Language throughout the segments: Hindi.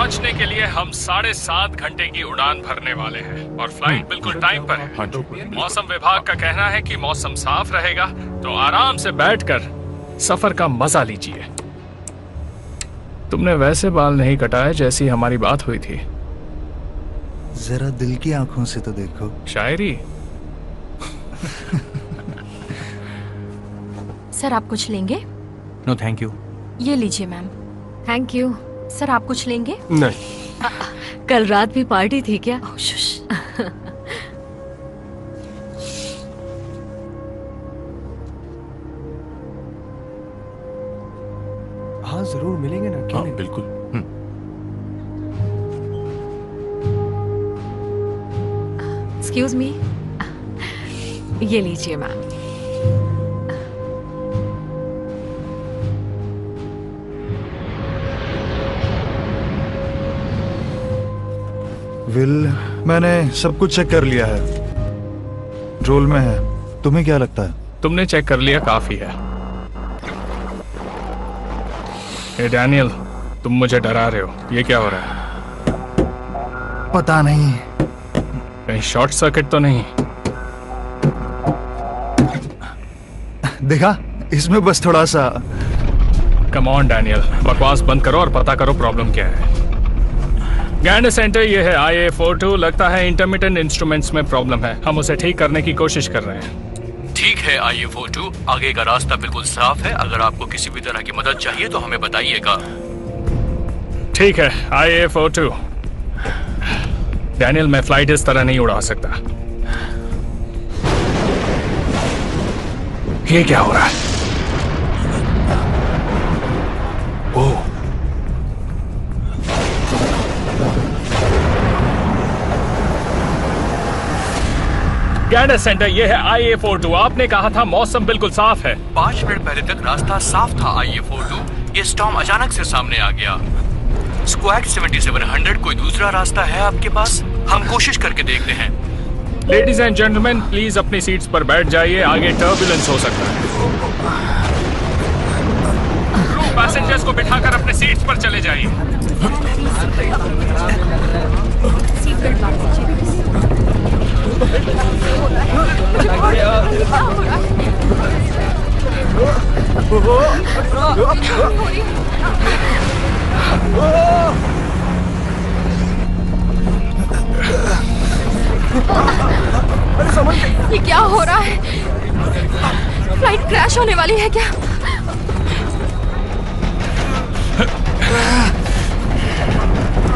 पहुंचने के लिए हम 7.5 घंटे की उड़ान भरने वाले हैं और फ्लाइट बिल्कुल टाइम पर है। मौसम विभाग का कहना है कि मौसम साफ रहेगा, तो आराम से बैठकर सफर का मजा लीजिए। तुमने वैसे बाल नहीं कटाए जैसी हमारी बात हुई थी। जरा दिल की आंखों से तो देखो। शायरी। सर आप कुछ लेंगे? No thank you. ये लीजिए मैम। Thank you. सर आप कुछ लेंगे? नहीं। कल रात भी पार्टी थी क्या? हाँ जरूर मिलेंगे ना, क्यों नहीं? बिल्कुल। एक्सक्यूज मी, ये लीजिए मैम। विल, मैंने सब कुछ चेक कर लिया है, रोल में है। तुम्हें क्या लगता है? तुमने चेक कर लिया, काफी है। ए डैनियल, तुम मुझे डरा रहे हो, ये क्या हो रहा है? पता नहीं, कहीं शॉर्ट सर्किट तो नहीं? देखा, इसमें बस थोड़ा सा। कम ऑन डैनियल, बकवास बंद करो और पता करो प्रॉब्लम क्या है। गैंड सेंटर, ये है IA42। लगता है इंटरमिटेंट इंस्ट्रूमेंट्स में प्रॉब्लम है। हम उसे ठीक करने की कोशिश कर रहे हैं। ठीक है IA42, आगे का रास्ता बिल्कुल साफ है। अगर आपको किसी भी तरह की मदद चाहिए तो हमें बताइएगा। ठीक है IA42। डैनियल, मैं फ्लाइट इस तरह नहीं उड़ा सकता। ये क्या हो रहा है? ओह, गैंड सेंटर, ये है IA42। आपने कहा था मौसम बिल्कुल साफ है। 5 मिनट पहले तक रास्ता साफ था IA42। ये स्टॉर्म अचानक से सामने आ गया। स्क्वाड 7700, कोई दूसरा रास्ता है आपके पास? हम कोशिश करके देखते हैं। लेडीज एंड जेंटलमैन, प्लीज अपनी सीट्स पर बैठ जाइए, आगे टर्बुलेंस हो सकता है। क्रू, पैसेंजर्स को बिठाकर अपने सीट्स पर चले जाइए। सीट बेल्ट बांध लीजिए। ये क्या हो रहा है? फ्लाइट क्रैश होने वाली है क्या?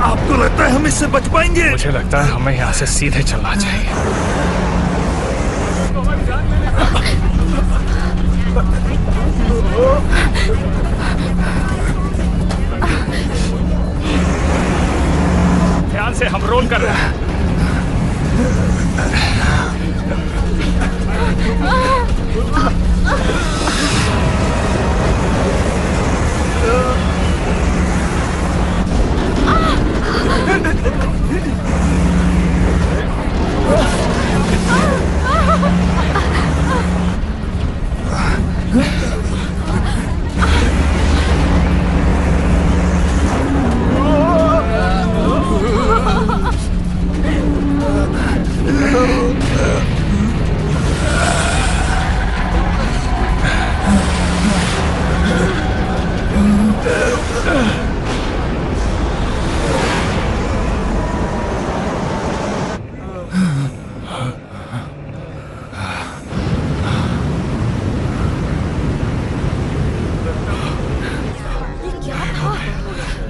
आपको लगता है हम इससे बच पाएंगे? मुझे लगता है हमें यहाँ से सीधे चलना चाहिए। ध्यान से, हम रोल कर रहे हैं।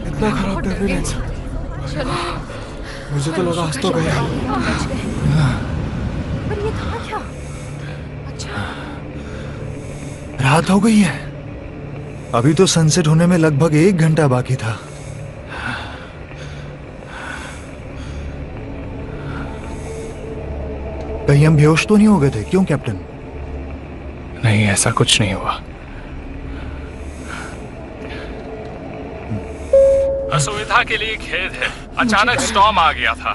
इतना खराब टर्बुलेंस, मुझे तो लगा आज तो गया। पर ये था क्या? अच्छा, रात हो गई है। अभी तो सनसेट होने में लगभग 1 घंटा बाकी था। कहीं हम बेहोश तो नहीं हो गए थे? क्यों कैप्टन? नहीं, ऐसा कुछ नहीं हुआ। असुविधा के लिए खेद है, अचानक स्टॉर्म आ गया था।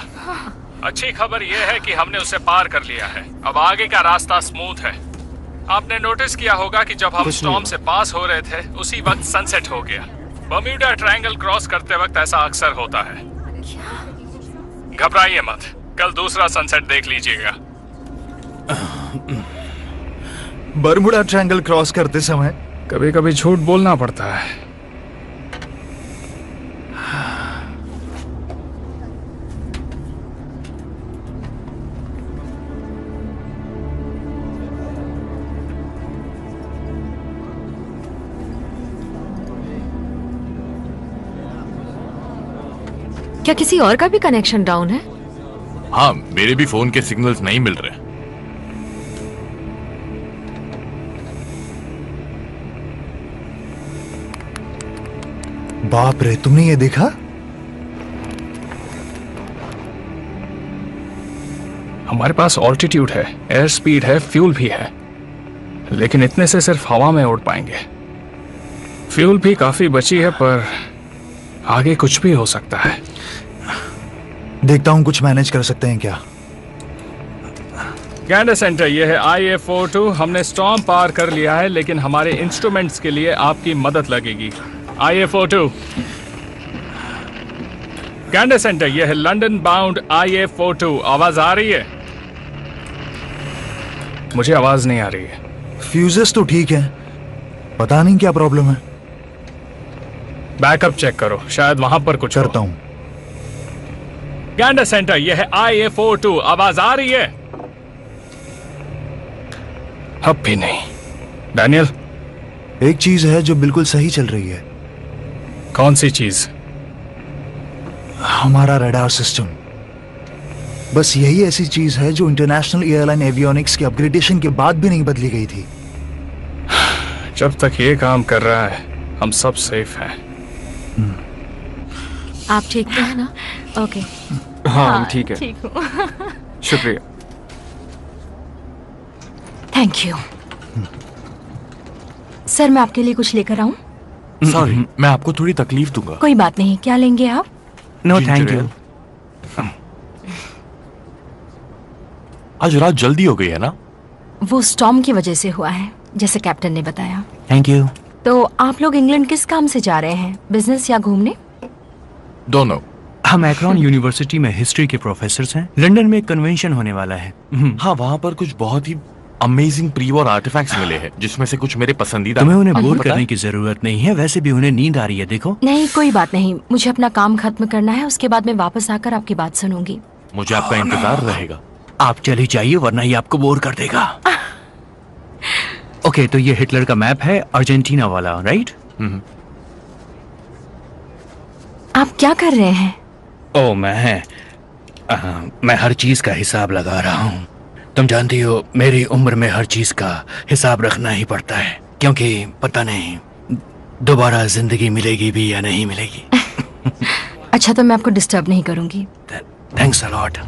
अच्छी खबर यह है कि हमने उसे पार कर लिया है। अब आगे का रास्ता स्मूथ है। आपने नोटिस किया होगा कि जब हम स्टॉर्म से पास हो रहे थे उसी वक्त सनसेट हो गया। बर्म्यूडा ट्रायंगल क्रॉस करते वक्त ऐसा अक्सर होता है। घबराइए मत, कल दूसरा सनसेट देख लीजिएगा। बर्मुडा ट्रायंगल क्रॉस करते समय कभी कभी झूठ बोलना पड़ता है। क्या किसी और का भी कनेक्शन डाउन है? हाँ, मेरे भी फोन के सिग्नल्स नहीं मिल रहे। बाप रे, तुमने ये देखा? हमारे पास ऑल्टीट्यूड है, एयर स्पीड है, फ्यूल भी है, लेकिन इतने से सिर्फ हवा में उड़ पाएंगे। फ्यूल भी काफी बची है, पर आगे कुछ भी हो सकता है। देखता हूं कुछ मैनेज कर सकते हैं क्या। गैंडर सेंटर, यह है IA42। हमने स्टॉर्म पार कर लिया है, लेकिन हमारे इंस्ट्रूमेंट्स के लिए आपकी मदद लगेगी। IA42। गैंडर सेंटर, यह है लंदन बाउंड IA42। आवाज आ रही है? मुझे आवाज नहीं आ रही है। फ्यूजेस तो ठीक है, पता नहीं क्या प्रॉब्लम है। बैकअप चेक करो, शायद वहां पर कुछ करता हूं। गैंडर सेंटर, यह है IA42। आवाज आ रही है? अब भी नहीं। डैनियल, एक चीज है जो बिल्कुल सही चल रही है। कौन सी चीज? हमारा रडार सिस्टम। बस यही ऐसी चीज है जो इंटरनेशनल एयरलाइन एवियोनिक्स के अपग्रेडेशन के बाद भी नहीं बदली गई थी। जब तक ये काम कर रहा है, हम सब सेफ हैं। आप ठीक तो है ना? ओके। हाँ, हम ठीक है। ठीक हूँ। शुक्रिया। Thank you. सर, मैं आपके लिए कुछ लेकर आऊं? सॉरी, मैं आपको थोड़ी तकलीफ दूंगा। कोई बात नहीं, क्या लेंगे आप? No thank you. आज रात जल्दी हो गई है ना? वो स्टॉर्म की वजह से हुआ है, जैसे कैप्टन ने बताया। Thank you. तो आप लोग इंग्लैंड किस काम से जा रहे हैं, बिजनेस या घूमने? दोनों। हम एक्रोन यूनिवर्सिटी में हिस्ट्री के प्रोफेसर हैं। लंदन में एक कन्वेंशन होने वाला है। हाँ, वहाँ पर कुछ बहुत ही अमेजिंग प्री वॉर आर्टिफैक्ट्स मिले हैं, जिसमें से कुछ मेरे पसंदीदा। तुम्हें उन्हें बोर पता करने है? की जरूरत नहीं है, वैसे भी उन्हें नींद आ रही है। देखो। नहीं, कोई बात नहीं, मुझे अपना काम खत्म करना है, उसके बाद मैं वापस आकर आपकी बात सुनूंगी। मुझे आपका इंतजार रहेगा। आप चली जाइए, वरना ये आपको बोर कर देगा। ओके, तो ये हिटलर का मैप है, अर्जेंटीना वाला, राइट? आप क्या कर रहे हैं? ओ, मैं हर चीज का हिसाब लगा रहा हूँ। तुम जानती हो, मेरी उम्र में हर चीज का हिसाब रखना ही पड़ता है, क्योंकि पता नहीं दोबारा जिंदगी मिलेगी भी या नहीं मिलेगी। अच्छा, तो मैं आपको डिस्टर्ब नहीं करूंगी। Thanks a lot.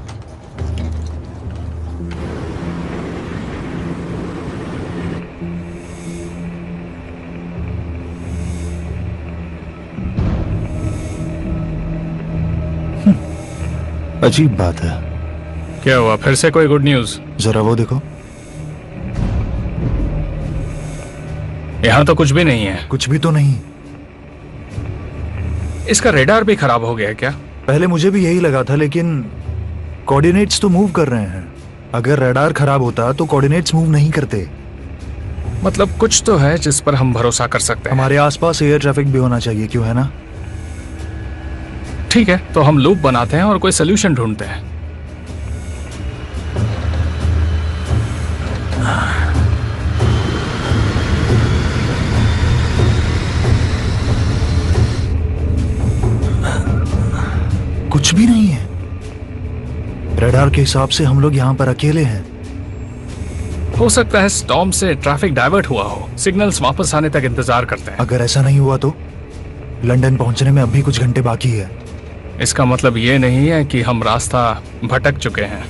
अजीब बात है। क्या हुआ, फिर से कोई गुड न्यूज? जरा वो देखो। यहाँ तो कुछ भी नहीं है। कुछ भी तो नहीं। इसका रेडार भी खराब हो गया है क्या? पहले मुझे भी यही लगा था, लेकिन कोऑर्डिनेट्स तो मूव कर रहे हैं। अगर रडार खराब होता तो कोऑर्डिनेट्स मूव नहीं करते। मतलब कुछ तो है जिस पर हम भरोसा कर सकते हैं। हमारे आसपास एयर ट्रैफिक भी होना चाहिए, क्यों, है ना? ठीक है, तो हम लूप बनाते हैं और कोई सोल्यूशन ढूंढते हैं। कुछ भी नहीं है। रडार के हिसाब से हम लोग यहाँ पर अकेले हैं। हो सकता है स्टॉर्म से ट्रैफिक डाइवर्ट हुआ हो। सिग्नल्स वापस आने तक इंतजार करते हैं। अगर ऐसा नहीं हुआ तो लंदन पहुंचने में अब भी कुछ घंटे बाकी है। इसका मतलब ये नहीं है कि हम रास्ता भटक चुके हैं।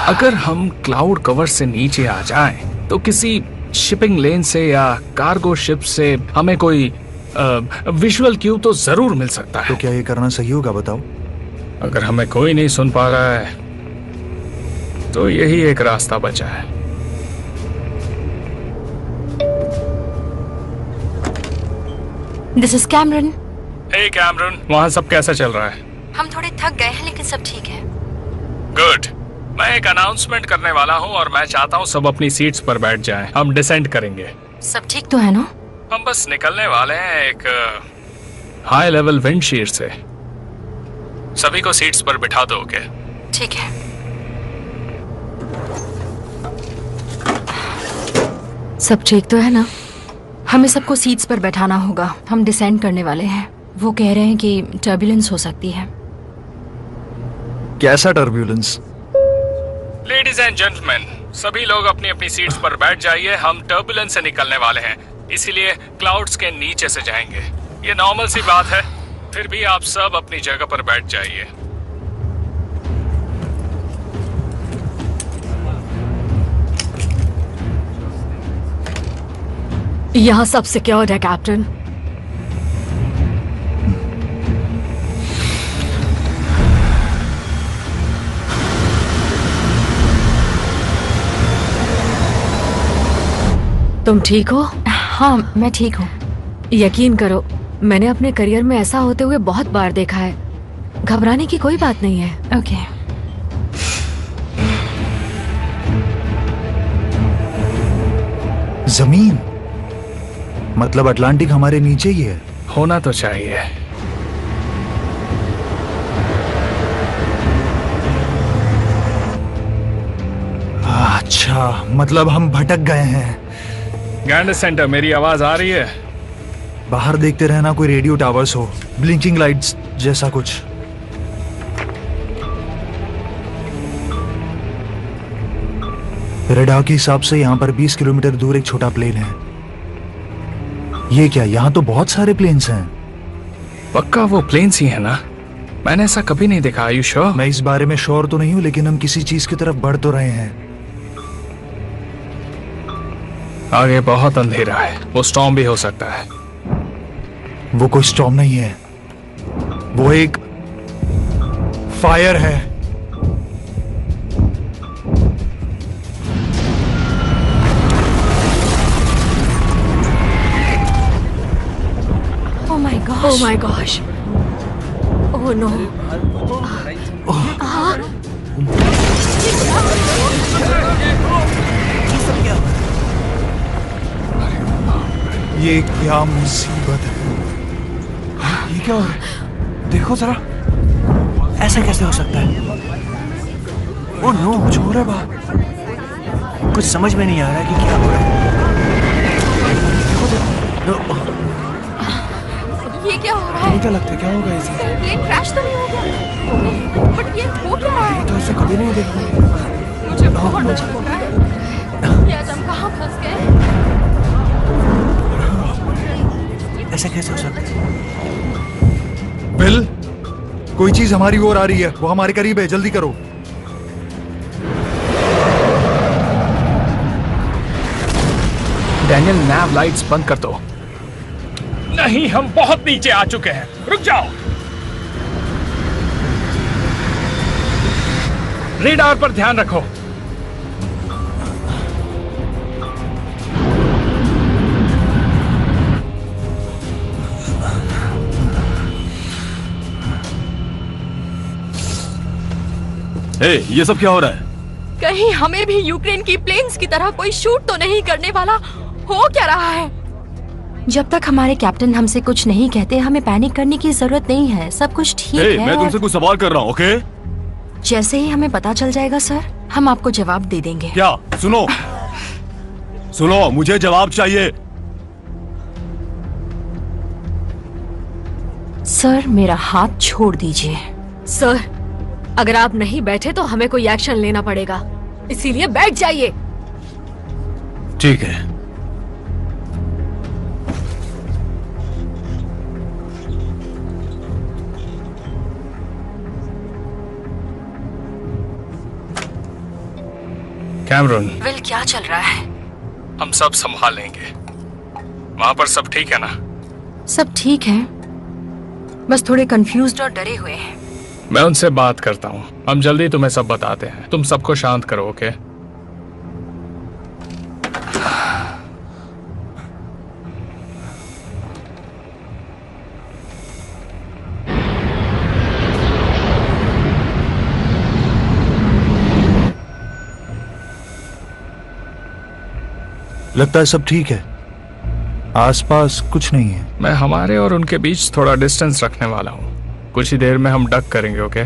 अगर हम क्लाउड कवर से नीचे आ जाएं, तो किसी शिपिंग लेन से या कार्गो शिप से हमें कोई विजुअल क्यू तो जरूर मिल सकता है। तो क्या ये करना सही होगा, बताओ? अगर हमें कोई नहीं सुन पा रहा है, तो यही एक रास्ता बचा है। This is Cameron. Hey Cameron, वहाँ सब कैसा चल रहा है? हम थोड़े थक गए हैं लेकिन सब ठीक है। गुड। मैं एक अनाउंसमेंट करने वाला हूँ और मैं चाहता हूँ सब अपनी सीट्स पर बैठ जाएं। हम डिसेंड करेंगे। सब ठीक तो है ना? हम बस निकलने वाले हैं एक हाई लेवल विंड शीर से। सभी को सीट्स पर बिठा दो। ओके? ठीक है। सब ठीक तो है ना? हमें सबको सीट्स पर बैठाना होगा। हम डिसेंड करने वाले हैं। वो कह रहे हैं कि टर्बुलेंस हो सकती है। कैसा टर्बुलेंस? लेडीज एंड जेंटलमैन, सभी लोग अपनी अपनी सीट्स पर बैठ जाइए। हम टर्बुलेंस से निकलने वाले हैं, इसीलिए क्लाउड्स के नीचे से जाएंगे। ये नॉर्मल सी बात है, फिर भी आप सब अपनी जगह पर बैठ जाइए। यहाँ सब सिक्योर्ड है कैप्टन। तुम ठीक हो? हाँ, मैं ठीक हूँ। यकीन करो, मैंने अपने करियर में ऐसा होते हुए बहुत बार देखा है। घबराने की कोई बात नहीं है। ओके। जमीन मतलब अटलांटिक हमारे नीचे ही है। होना तो चाहिए। अच्छा, मतलब हम भटक गए हैं। गैंडस सेंटर, मेरी आवाज आ रही है? बाहर देखते रहना, कोई रेडियो टावर्स हो, ब्लिंकिंग लाइट्स जैसा कुछ। रडार के हिसाब से यहाँ पर 20 किलोमीटर दूर एक छोटा प्लेन है। ये क्या, यहाँ तो बहुत सारे प्लेन्स हैं। पक्का वो प्लेन्स ही है ना? मैंने ऐसा कभी नहीं देखा। आयु श्योर? मैं इस बारे में श्योर तो नहीं हूँ, लेकिन हम किसी चीज की तरफ बढ़ तो रहे हैं। आगे बहुत अंधेरा है, वो स्टॉर्म भी हो सकता है। वो कोई स्टॉर्म नहीं है, वो एक फायर है। Oh my gosh. Oh my gosh. Oh no. ये क्या मुसीबत है? ये क्या हो रहा है? देखो जरा, ऐसा कैसे हो सकता है? ओह नो, कुछ हो रहा है बाहर। कुछ समझ में नहीं आ रहा है कि क्या हो रहा है। देखो, ये क्या हो रहा है? क्या लगता है क्या होगा इसे? प्लेन क्रैश तो नहीं हो गया? बट ये हो क्या रहा है? तो ऐसा कभी नहीं देखा। मुझे बहुत डर लग रहा है। ये आज हम कहाँ फंस गए? ऐसा कैसे हो सकता है? बिल, कोई चीज हमारी ओर आ रही है, वो हमारे करीब है, जल्दी करो। डैनियल, नैव लाइट्स बंद कर दो। नहीं, हम बहुत नीचे आ चुके हैं, रुक जाओ। रेडार पर ध्यान रखो। ये सब क्या हो रहा है? कहीं हमें भी यूक्रेन की प्लेन्स की तरह कोई शूट तो नहीं करने वाला? हो क्या रहा है? जब तक हमारे कैप्टन हमसे कुछ नहीं कहते, हमें पैनिक करने की जरूरत नहीं है। सब कुछ ठीक है। मैं तुमसे कुछ सवाल कर रहा हूँ, ओके? जैसे ही हमें पता चल जाएगा सर, हम आपको जवाब दे देंगे। क्या? सुनो सुनो, मुझे जवाब चाहिए। सर, मेरा हाथ छोड़ दीजिए। सर, अगर आप नहीं बैठे तो हमें कोई एक्शन लेना पड़ेगा, इसीलिए बैठ जाइए। ठीक है। कैमरन, विल, क्या चल रहा है? हम सब संभाल लेंगे। वहां पर सब ठीक है ना? सब ठीक है, बस थोड़े कंफ्यूज्ड और डरे हुए हैं। मैं उनसे बात करता हूँ, हम जल्दी तुम्हें सब बताते हैं। तुम सबको शांत करो, ओके? लगता है सब ठीक है, आसपास कुछ नहीं है। मैं हमारे और उनके बीच थोड़ा डिस्टेंस रखने वाला हूँ। कुछ ही देर में हम डक करेंगे, ओके?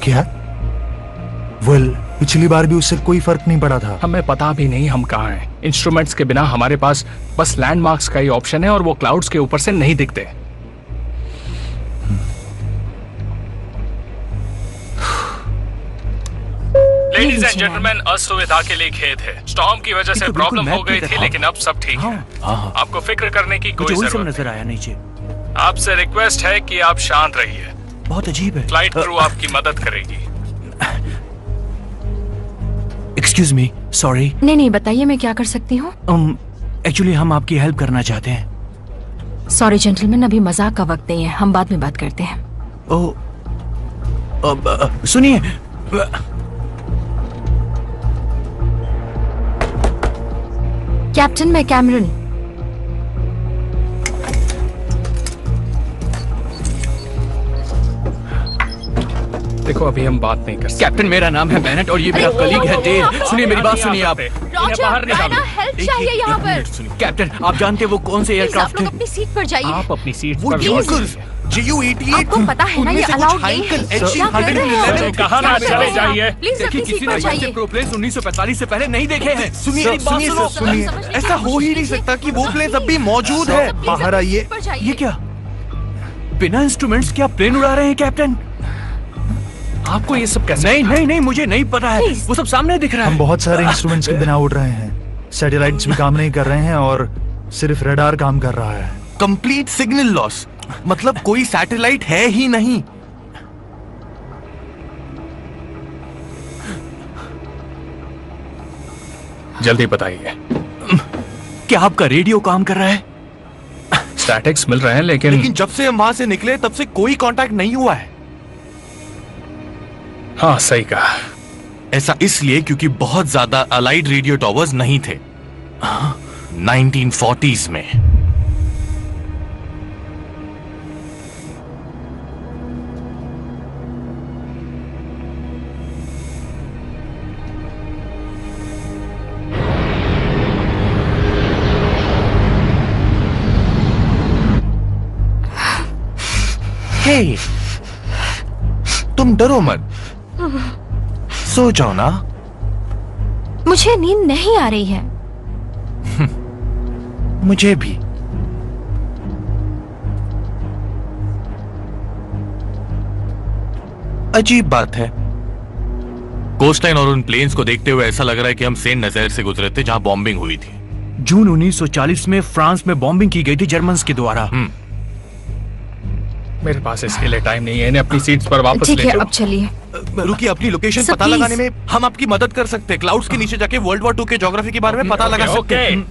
क्या? वेल, पिछली बार भी उससे कोई फर्क नहीं पड़ा था। हमें पता भी नहीं हम कहाँ हैं। इंस्ट्रूमेंट्स के बिना हमारे पास बस लैंडमार्क्स का ही ऑप्शन है और वो क्लाउड्स के ऊपर से नहीं दिखते। लेडीज एंड जेंटलमैन, असुविधा के लिए खेद है। स्टॉर्म की वजह से प्रॉब्लम हो गई थी, लेकिन अब सब ठीक है। आपको फिक्र करने की कोई जरूरत नजर आया नीचे। आपसे रिक्वेस्ट है कि आप शांत रहिए। बहुत अजीब है। फ्लाइट क्रू आपकी मदद करेगी। Excuse me, sorry. नहीं, बताइए मैं क्या कर सकती हूँ। एक्चुअली हम आपकी हेल्प करना चाहते हैं। सॉरी जेंटलमैन, अभी मजाक का वक्त नहीं है, हम बाद में बात करते हैं। सुनिए, कैप्टन, मैं कैमरन। देखो, अभी हम बात नहीं कर सकते। कैप्टन, मेरा नाम है बेनेट और ये मेरा कलीग है डेल। सुनिए मेरी बात, सुनिए आप। बाहर निकालो। हेल्प चाहिए यहाँ पर। कैप्टन, आप जानते हैं वो कौन से एयरक्राफ्ट आप लोग अपनी सीट पर जाइए। आप अपनी सीट वो पर JU-88 आपको पता है ना ये अलाउड नहीं है। क्या कर रहे हैं? कहा ना चले जाइए। प्लीज अपनी सीट पर जाइए। प्रोप्लेन्स 1945 से पहले नहीं देखे हैं। सुनिए, ऐसा हो ही नहीं सकता कि वो प्लेन अब भी मौजूद है। बाहर आइए। ये क्या? बिना इंस्ट्रूमेंट्स क्या प्लेन उड़ा रहे हैं कैप्टन? आपको ये सब कैसे? नहीं, मुझे नहीं पता है। वो सब सामने दिख रहा है। हम बहुत सारे इंस्ट्रूमेंट्स के बिना उड़ रहे हैं। सैटेलाइट्स भी काम नहीं कर रहे हैं और सिर्फ रडार काम कर रहा है। कंप्लीट सिग्नल लॉस, मतलब कोई सैटेलाइट है ही नहीं। जल्दी बताइए। क्या आपका रेडियो काम कर रहा है? स्टैटिक्स मिल रहे हैं, लेकिन जब से हम वहां से निकले तब से कोई कांटेक्ट नहीं हुआ है। हाँ, सही कहा। ऐसा इसलिए क्योंकि बहुत ज्यादा अलाइड रेडियो टॉवर्स नहीं थे 1940s में। हे, तुम डरो मत, सो जाओ ना। मुझे नींद नहीं आ रही है। मुझे भी। अजीब बात है, कोस्टलाइन और उन प्लेन्स को देखते हुए ऐसा लग रहा है कि हम सेंट नज़ीर से गुजरे थे जहां बॉम्बिंग हुई थी। जून 1940 में फ्रांस में बॉम्बिंग की गई थी जर्मन्स के द्वारा। मेरे पास इसके लिए टाइम नहीं है। इन्हें अपनी सीट्स पर वापस ठीक ले है, जाओ। अब चलिए। रुकिए, अपनी लोकेशन सर, पता प्लीज। लगाने में हम आपकी मदद कर सकते हैं। क्लाउड्स के नीचे जाके वर्ल्ड वॉर 2 के ज्योग्राफी के बारे में पता लगा सकते हैं।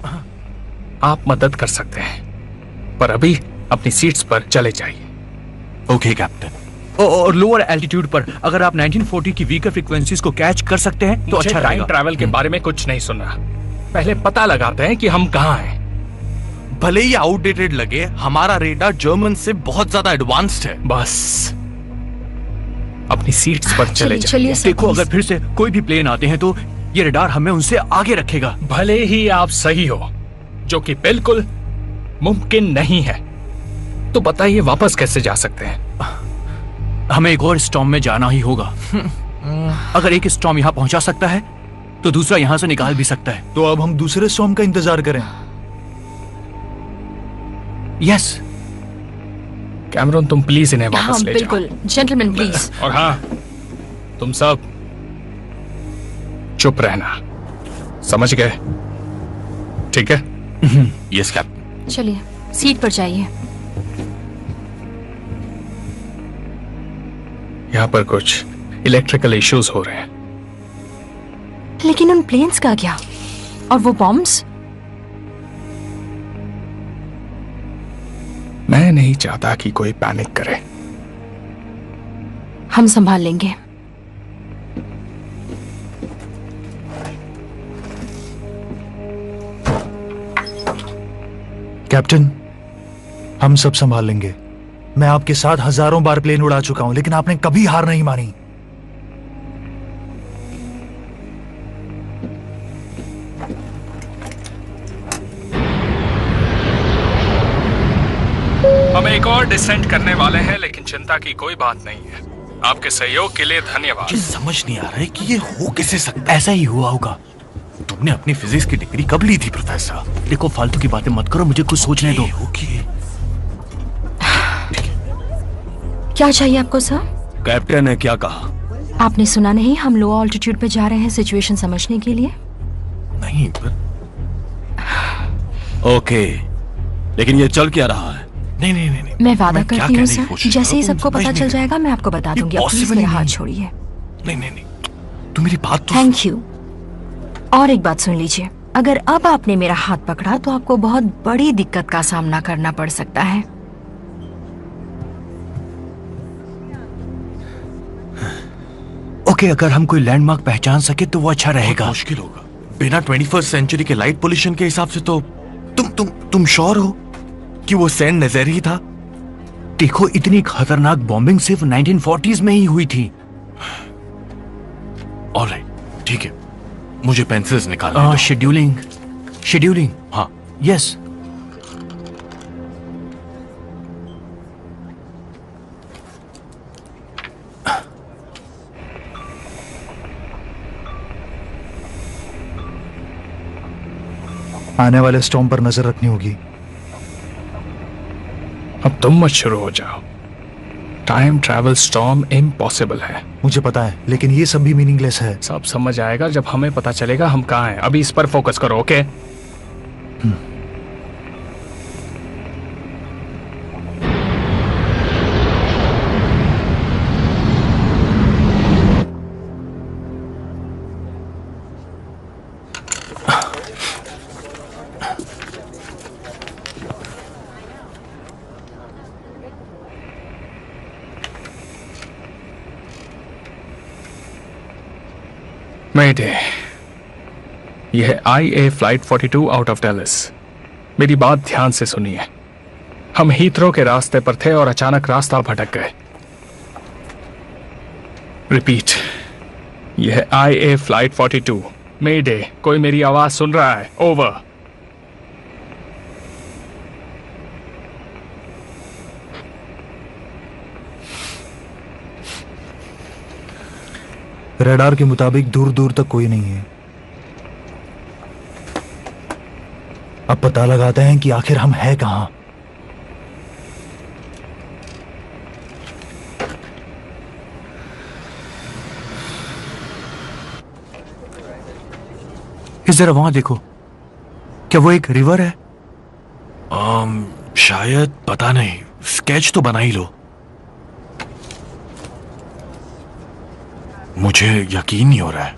आप मदद कर सकते हैं, पर अभी अपनी सीट्स पर चले जाइए। Okay captain. और लोअर एल्टीट्यूड पर अगर आप 1940 की वीकर फ्रीक्वेंसीज को कैच कर सकते हैं तो मुझे अच्छा टाइम रहेगा। ट्रैवल के बारे में कुछ नहीं सुन रहा। पहले पता लगाते हैं कि हम कहाँ हैं। भले ही आउटडेटेड लगे, हमारा रेडार जर्मन से बहुत ज्यादा एडवांस्ड है। बस अपनी सीट्स पर चले जाइए। चलिए सर, देखो, प्लीज। अगर फिर से कोई भी प्लेन आते हैं तो ये रडार हमें उनसे आगे रखेगा। भले ही आप सही हो, जो कि बिल्कुल मुमकिन नहीं है, तो बताइए वापस कैसे जा सकते हैं? हमें एक और स्टॉर्म में जाना ही होगा। अगर एक स्टॉर्म यहाँ पहुंचा सकता है तो दूसरा यहाँ से निकाल भी सकता है। तो अब हम दूसरे स्टॉर्म का इंतजार करें। यस। कैमरन, तुम प्लीज इन्हें वापस हाँ ले जाओ। बिल्कुल, जेंटलमैन प्लीज। और हाँ, तुम सब चुप रहना, समझ गए? ठीक है? Yes captain. चलिए, सीट पर जाइए। यहाँ पर कुछ इलेक्ट्रिकल इश्यूज हो रहे हैं। लेकिन उन प्लेन्स का क्या? और वो बॉम्ब्स? मैं नहीं चाहता कि कोई पैनिक करे। हम संभाल लेंगे। कैप्टन, हम सब संभाल लेंगे। मैं आपके साथ हजारों बार प्लेन उड़ा चुका हूं, लेकिन आपने कभी हार नहीं मानी। डिसेंट करने वाले हैं, लेकिन चिंता की कोई बात नहीं है। आपके सहयोग के लिए धन्यवाद। मुझे समझ नहीं आ रहा है कि ये हो कैसे सकता है। ऐसा ही हुआ होगा। तुमने अपनी फिजिक्स की डिग्री कब ली थी प्रोफेसर? देखो फालतू की बातें मत करो, मुझे कुछ सोचने दो। क्या चाहिए आपको सर? कैप्टन ने क्या कहा? आपने सुना नहीं, हम लो ऑल्टीट्यूड पे जा रहे हैं सिचुएशन समझने के लिए। नहीं पर... ओके, लेकिन ये चल क्या रहा है? नहीं। मैं वादा करती हूँ सर, जैसे ही सबको पता चल जाएगा मैं आपको बता दूंगी। आप प्लीज मेरा हाथ छोड़िए। नहीं, तू मेरी बात तो... थैंक यू। और एक बात सुन लीजिए, अगर अब आपने मेरा हाथ पकड़ा तो आपको बहुत बड़ी दिक्कत का सामना करना पड़ सकता है। ओके, अगर हम कोई लैंडमार्क पहचान सके तो वो अच्छा रहेगा। मुश्किल होगा बिना 21st सेंचुरी के लाइट पोल्यूशन के हिसाब से। तो तुम श्योर हो कि वो सेंट नज़ेर ही था? देखो, इतनी खतरनाक बॉम्बिंग सिर्फ 1940s में ही हुई थी। ऑलराइट, ठीक है, मुझे पेंसिल्स निकालने दो। शेड्यूलिंग। हाँ, यस। आने वाले स्टॉर्म पर नजर रखनी होगी। अब तुम मत शुरू हो जाओ। टाइम ट्रैवल स्टॉर्म इम्पॉसिबल है। मुझे पता है, लेकिन ये सब भी मीनिंगलेस है। सब समझ आएगा जब हमें पता चलेगा हम कहाँ हैं। अभी इस पर फोकस करो, ओके? मेडे, यह है IA flight 42 out of Dallas. मेरी बात ध्यान से सुनिए। हम हीथ्रो के रास्ते पर थे और अचानक रास्ता भटक गए। रिपीट, यह है IA फ्लाइट 42। मेडे, कोई मेरी आवाज सुन रहा है? ओवर। रडार के मुताबिक दूर दूर तक कोई नहीं है। अब पता लगाते हैं कि आखिर हम हैं कहां। जरा वहां देखो, क्या वो एक रिवर है? शायद, पता नहीं। स्केच तो बना ही लो। मुझे यकीन नहीं हो रहा है।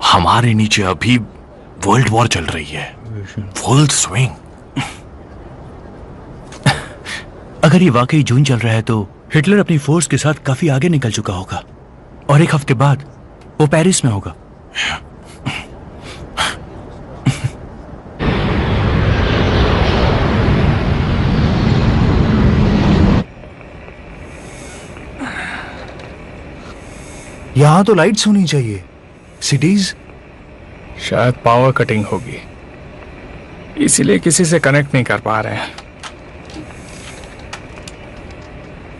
हमारे नीचे अभी वर्ल्ड वॉर चल रही है, फुल स्विंग। अगर ये वाकई जून चल रहा है तो हिटलर अपनी फोर्स के साथ काफी आगे निकल चुका होगा और एक हफ्ते बाद वो पेरिस में होगा। यहां तो लाइट्स होनी चाहिए। सिटीज? शायद पावर कटिंग होगी, इसीलिए किसी से कनेक्ट नहीं कर पा रहे हैं।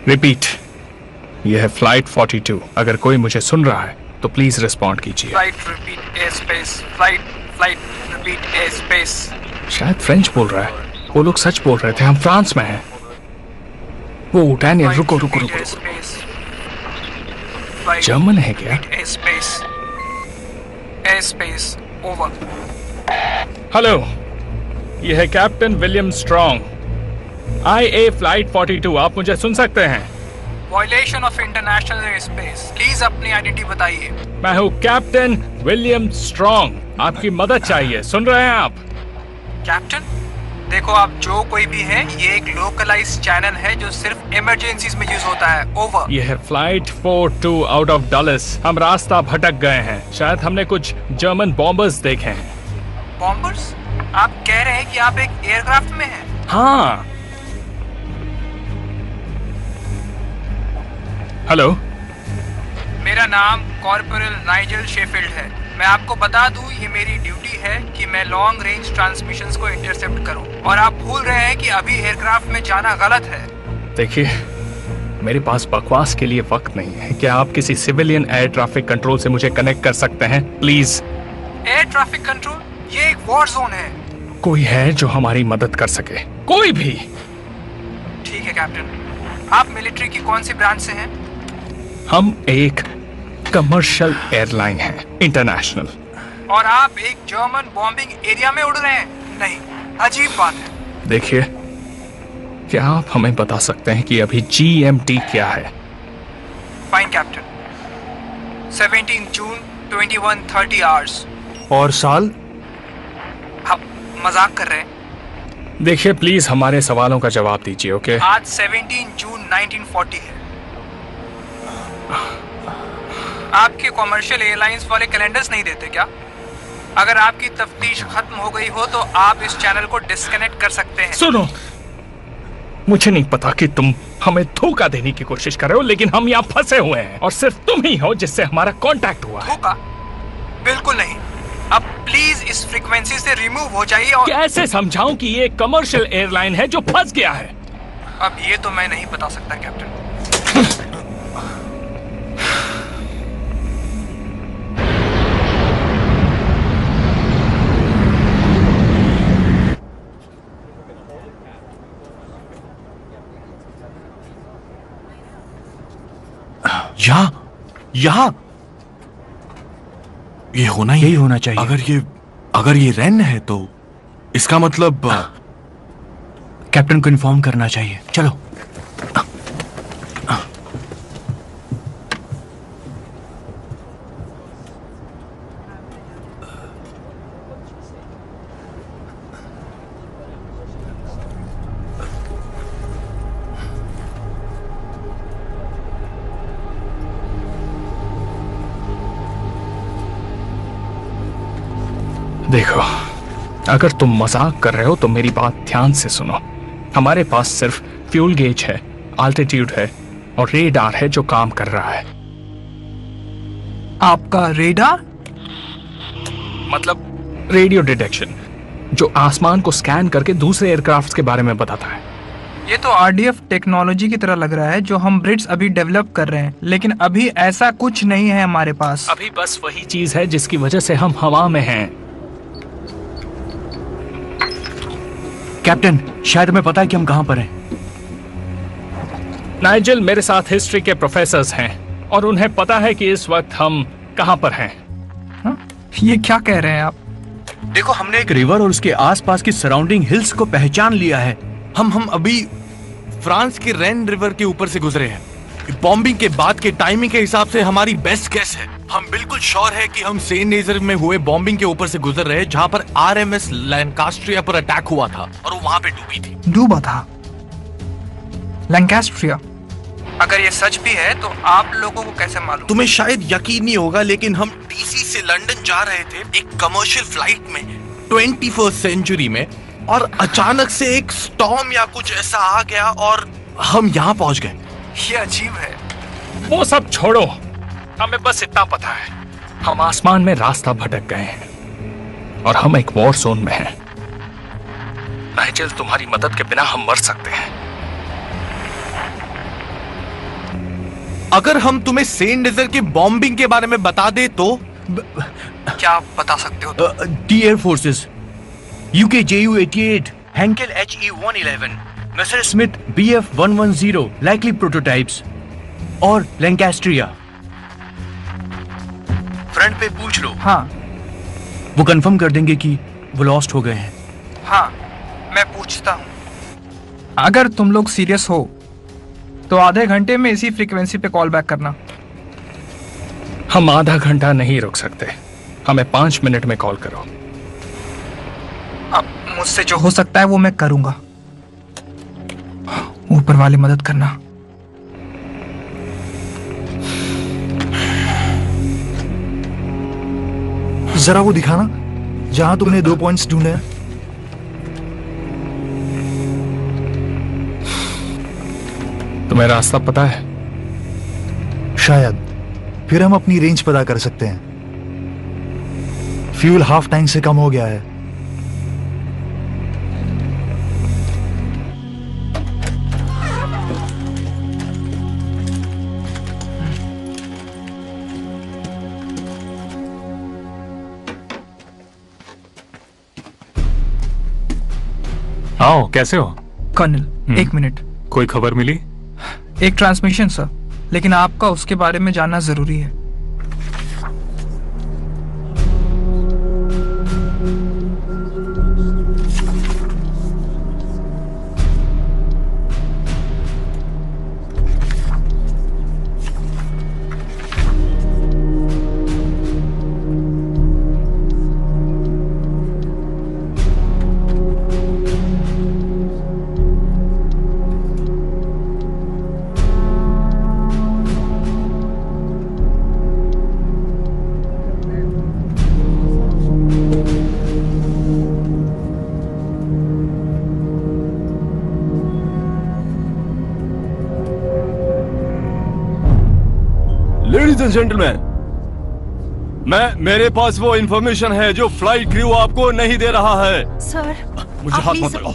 रिपीट, यह है फ्लाइट 42। अगर कोई मुझे सुन रहा है तो प्लीज रिस्पॉन्ड कीजिए। Flight repeat air space. Flight repeat air space. शायद फ्रेंच बोल रहा है। वो लोग सच बोल रहे थे, हम फ्रांस में हैं। वो डैनियल, रुको। जर्मन है क्या? Air space over. हेलो, यह है captain William strong, IA flight 42। आप मुझे सुन सकते हैं? Violation of international air space. Please अपनी आइडेंटिटी बताइए। मैं हूँ कैप्टन विलियम स्ट्रॉन्ग। आपकी मदद चाहिए, सुन रहे हैं आप? कैप्टन, देखो आप जो कोई भी है, ये एक लोकलाइज्ड चैनल है जो सिर्फ इमरजेंसीज में यूज होता है। ओवर। यह है फ्लाइट 42 आउट ऑफ डलस। हम रास्ता भटक गए हैं। शायद हमने कुछ जर्मन बॉम्बर्स देखे हैं। बॉम्बर्स? आप कह रहे हैं कि आप एक एयरक्राफ्ट में हैं? हाँ। हेलो, मेरा नाम कॉर्पोरल नाइजल शेफील्ड है। मैं आपको बता दूं, ये मेरी ड्यूटी है कि मैं लॉन्ग रेंज ट्रांसमिशंस को इंटरसेप्ट करूं, और आप भूल रहे हैं कि अभी एयरक्राफ्ट में जाना गलत है। देखिए, मेरे पास बकवास के लिए वक्त नहीं है। क्या आप किसी सिविलियन एयर ट्रैफिक कंट्रोल से मुझे कनेक्ट कर सकते हैं प्लीज? Air traffic control? ये एक वॉर जोन है। कोई है जो हमारी मदद कर सके? कोई भी? ठीक है कैप्टन। आप मिलिट्री की कौन सी ब्रांच से हैं? हम एक कमर्शियल एयरलाइन है, इंटरनेशनल। और आप एक जर्मन बॉम्बिंग एरिया में उड़ रहे हैं? नहीं, अजीब बात है। देखिए, क्या आप हमें बता सकते हैं कि अभी GMT क्या है? Fine captain. 17 जून 21:30 आवर्स। और साल? आप मजाक कर रहे हैं? देखिए, प्लीज हमारे सवालों का जवाब दीजिए, ओके? आज 17 जून 1940 है। आपके कॉमर्शियल एयरलाइंस वाले कैलेंडर्स नहीं देते क्या? अगर आपकी तफ्तीश खत्म हो गई हो तो आप इस चैनल को डिस्कनेक्ट कर सकते हैं। सुनो, मुझे नहीं पता कि तुम हमें धोखा देने की कोशिश कर रहे हो, लेकिन हम यहाँ फंसे हुए हैं और सिर्फ तुम ही हो जिससे हमारा कांटेक्ट हुआ है। धोखा? बिल्कुल नहीं। अब प्लीज इस फ्रीक्वेंसी से रिमूव हो जाइए। और कैसे समझाऊं कि ये कमर्शियल एयरलाइन है जो फंस गया है? अब ये तो मैं नहीं बता सकता कैप्टन। यहाँ ये होना यही होना चाहिए। अगर ये रेन है तो इसका मतलब कैप्टन को इन्फॉर्म करना चाहिए। चलो। देखो, अगर तुम मजाक कर रहे हो तो मेरी बात ध्यान से सुनो। हमारे पास सिर्फ फ्यूल गेज है, आल्टीट्यूड है और रेडार है जो काम कर रहा है। आपका रेडार? मतलब रेडियो डिटेक्शन, जो आसमान को स्कैन करके दूसरे एयरक्राफ्ट के बारे में बताता है। ये तो RDF टेक्नोलॉजी की तरह लग रहा है जो हम ब्रिट्स अभी डेवलप कर रहे हैं, लेकिन अभी ऐसा कुछ नहीं है हमारे पास। अभी बस वही चीज है जिसकी वजह से हम हवा में हैं। कैप्टन, शायद हमें पता है कि हम कहां पर हैं। नाइजल मेरे साथ हिस्ट्री के प्रोफेसर्स हैं और उन्हें पता है कि इस वक्त हम कहां पर हैं। ये क्या कह रहे हैं आप? देखो, हमने एक रिवर और उसके आसपास की सराउंडिंग हिल्स को पहचान लिया है। हम अभी फ्रांस के रेन रिवर के ऊपर से गुजरे हैं। बॉम्बिंग के बाद के टाइमिंग के हिसाब से हमारी बेस्ट गेस है। हम बिल्कुल श्योर है कि हम सेंट नेजर में हुए बॉम्बिंग के ऊपर से गुजर रहे हैं, जहां पर RMS लैंकास्ट्रिया पर अटैक हुआ था और वो वहां पे डूबी थी। डूबा था लैंकास्ट्रिया? अगर ये सच भी है तो आप लोगों को कैसे मालूम? तुम्हें शायद यकीन नहीं होगा, लेकिन हम DC से लंदन जा रहे थे एक कमर्शियल फ्लाइट में 21st सेंचुरी में, और अचानक से एक स्टॉर्म या कुछ ऐसा आ गया और हम यहाँ पहुंच गए। ये अजीब है। वो सब छोड़ो, हमें बस इतना पता है, हम आसमान में रास्ता भटक गए हैं और हम एक वॉर जोन में हैं। नाइजल, तुम्हारी मदद के बिना हम मर सकते हैं। अगर हम तुम्हें सेंट नेजर के बॉम्बिंग के बारे में बता दे तो क्या आप बता सकते हो? दी air forces, UK JU-88, Hankel HE-111, mister Smith BF-110 likely prototypes और लैंकास्ट्रिया। फ्रंट पे पूछ लो। हाँ, वो कंफर्म कर देंगे कि वो लॉस्ट हो गए हैं। हाँ, मैं पूछता हूँ। अगर तुम लोग सीरियस हो तो आधे घंटे में इसी फ्रीक्वेंसी पे कॉल बैक करना। हम आधा घंटा नहीं रुक सकते, हमें 5 मिनट में कॉल करो। अब मुझसे जो हो सकता है वो मैं करूंगा। ऊपर वाले मदद करना। जरा वो दिखाना जहां तुमने 2 पॉइंट्स ढूंढे हैं। तुम्हें रास्ता पता है? शायद, फिर हम अपनी रेंज पता कर सकते हैं। फ्यूल हाफ टैंक से कम हो गया है। आओ, कैसे हो? कर्नल, एक मिनट। कोई खबर मिली? एक ट्रांसमिशन सर, लेकिन आपका उसके बारे में जानना जरूरी है। लेडीज एंड जेंटलमैन, मेरे पास वो इंफॉर्मेशन है जो फ्लाइट क्रू आपको नहीं दे रहा है। सर, मुझे हाथ मत लगाओ।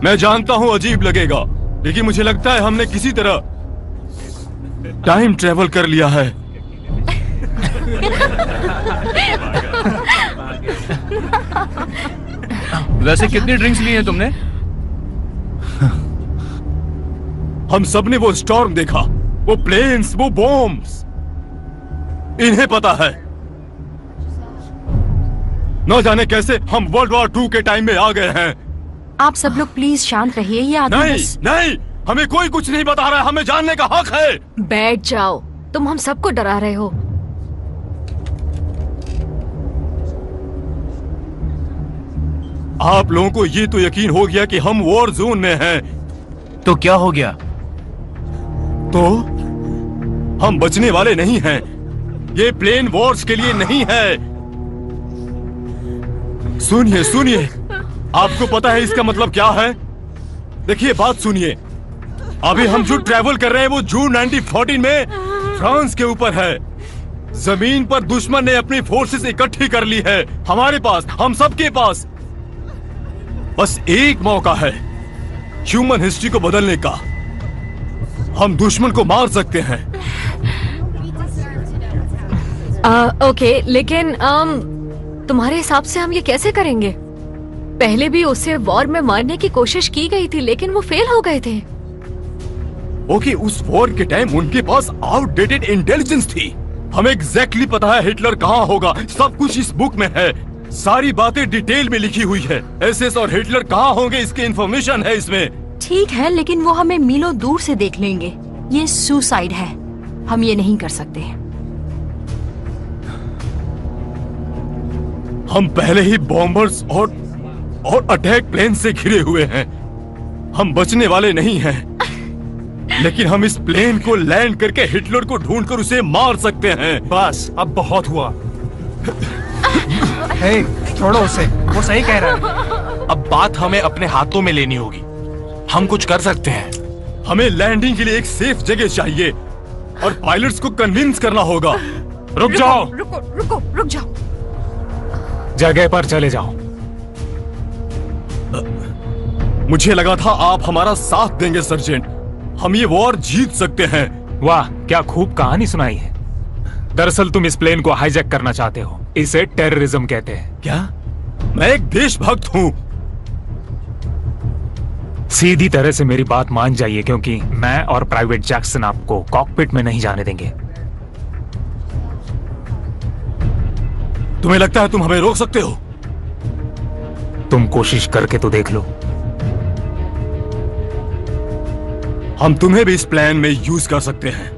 मैं जानता हूं अजीब लगेगा, लेकिन मुझे लगता है हमने किसी तरह टाइम ट्रेवल कर लिया है। वैसे कितनी ड्रिंक्स ली हैं तुमने? हम सबने वो स्टॉर्म देखा, वो प्लेन्स, वो बॉम्ब्स, इन्हें पता है। न जाने कैसे हम वर्ल्ड वॉर 2 के टाइम में आ गए हैं। आप सब लोग प्लीज शांत रहिए। ये आदमी नहीं, बस... नहीं, हमें कोई कुछ नहीं बता रहा है, हमें जानने का हक है। बैठ जाओ, तुम हम सबको डरा रहे हो। आप लोगों को ये तो यकीन हो गया कि हम वॉर जोन में हैं। तो क्या हो गया? तो हम बचने वाले नहीं हैं। ये प्लेन वॉर्स के लिए नहीं है। सुनिए सुनिए, आपको पता है इसका मतलब क्या है? देखिए, बात सुनिए। अभी हम जो ट्रैवल कर रहे हैं वो जून 1914 में फ्रांस के ऊपर है। जमीन पर दुश्मन ने अपनी फोर्सेस इकट्ठी कर ली है। हमारे पास, हम सबके पास बस एक मौका है ह्यूमन हिस्ट्री को बदलने का। हम दुश्मन को मार सकते हैं। ओके, लेकिन तुम्हारे हिसाब से हम ये कैसे करेंगे? पहले भी उसे वॉर में मारने की कोशिश की गई थी, लेकिन वो फेल हो गए थे। ओके, उस वॉर के टाइम उनके पास आउटडेटेड इंटेलिजेंस थी। हमें एग्जैक्टली पता है हिटलर कहाँ होगा। सब कुछ इस बुक में है, सारी बातें डिटेल में लिखी हुई है। एसएस और हिटलर कहाँ होंगे इसकी इंफॉर्मेशन है इसमें। ठीक है, लेकिन वो हमें मीलों दूर से देख लेंगे। ये सुसाइड है, हम ये नहीं कर सकते। हम पहले ही बॉम्बर्स और अटैक प्लेन से घिरे हुए हैं। हम बचने वाले नहीं हैं। लेकिन हम इस प्लेन को लैंड करके हिटलर को ढूंढकर उसे मार सकते हैं। बस, अब बहुत हुआ। हे, छोड़ो उसे, वो सही कह रहा है। अब बात हमें अपने हाथों में लेनी होगी। हम कुछ कर सकते हैं। हमें लैंडिंग के लिए एक सेफ जगह चाहिए और पायलट्स को कन्विंस करना होगा। रुक जाओ, रुक जाओ। जगह पर चले जाओ। मुझे लगा था आप हमारा साथ देंगे सर्जेंट। हम ये वॉर जीत सकते हैं। वाह, क्या खूब कहानी सुनाई है। दरअसल तुम इस प्लेन को हाईजैक करना चाहते हो। इसे टेररिज्म कहते हैं। क्या? मैं एक देशभक्त हूँ। सीधी तरह से मेरी बात मान जाइए, क्योंकि मैं और प्राइवेट जैक्सन आपको कॉकपिट में नहीं जाने देंगे। तुम्हें लगता है तुम हमें रोक सकते हो? तुम कोशिश करके तो देख लो। हम तुम्हें भी इस प्लान में यूज कर सकते हैं।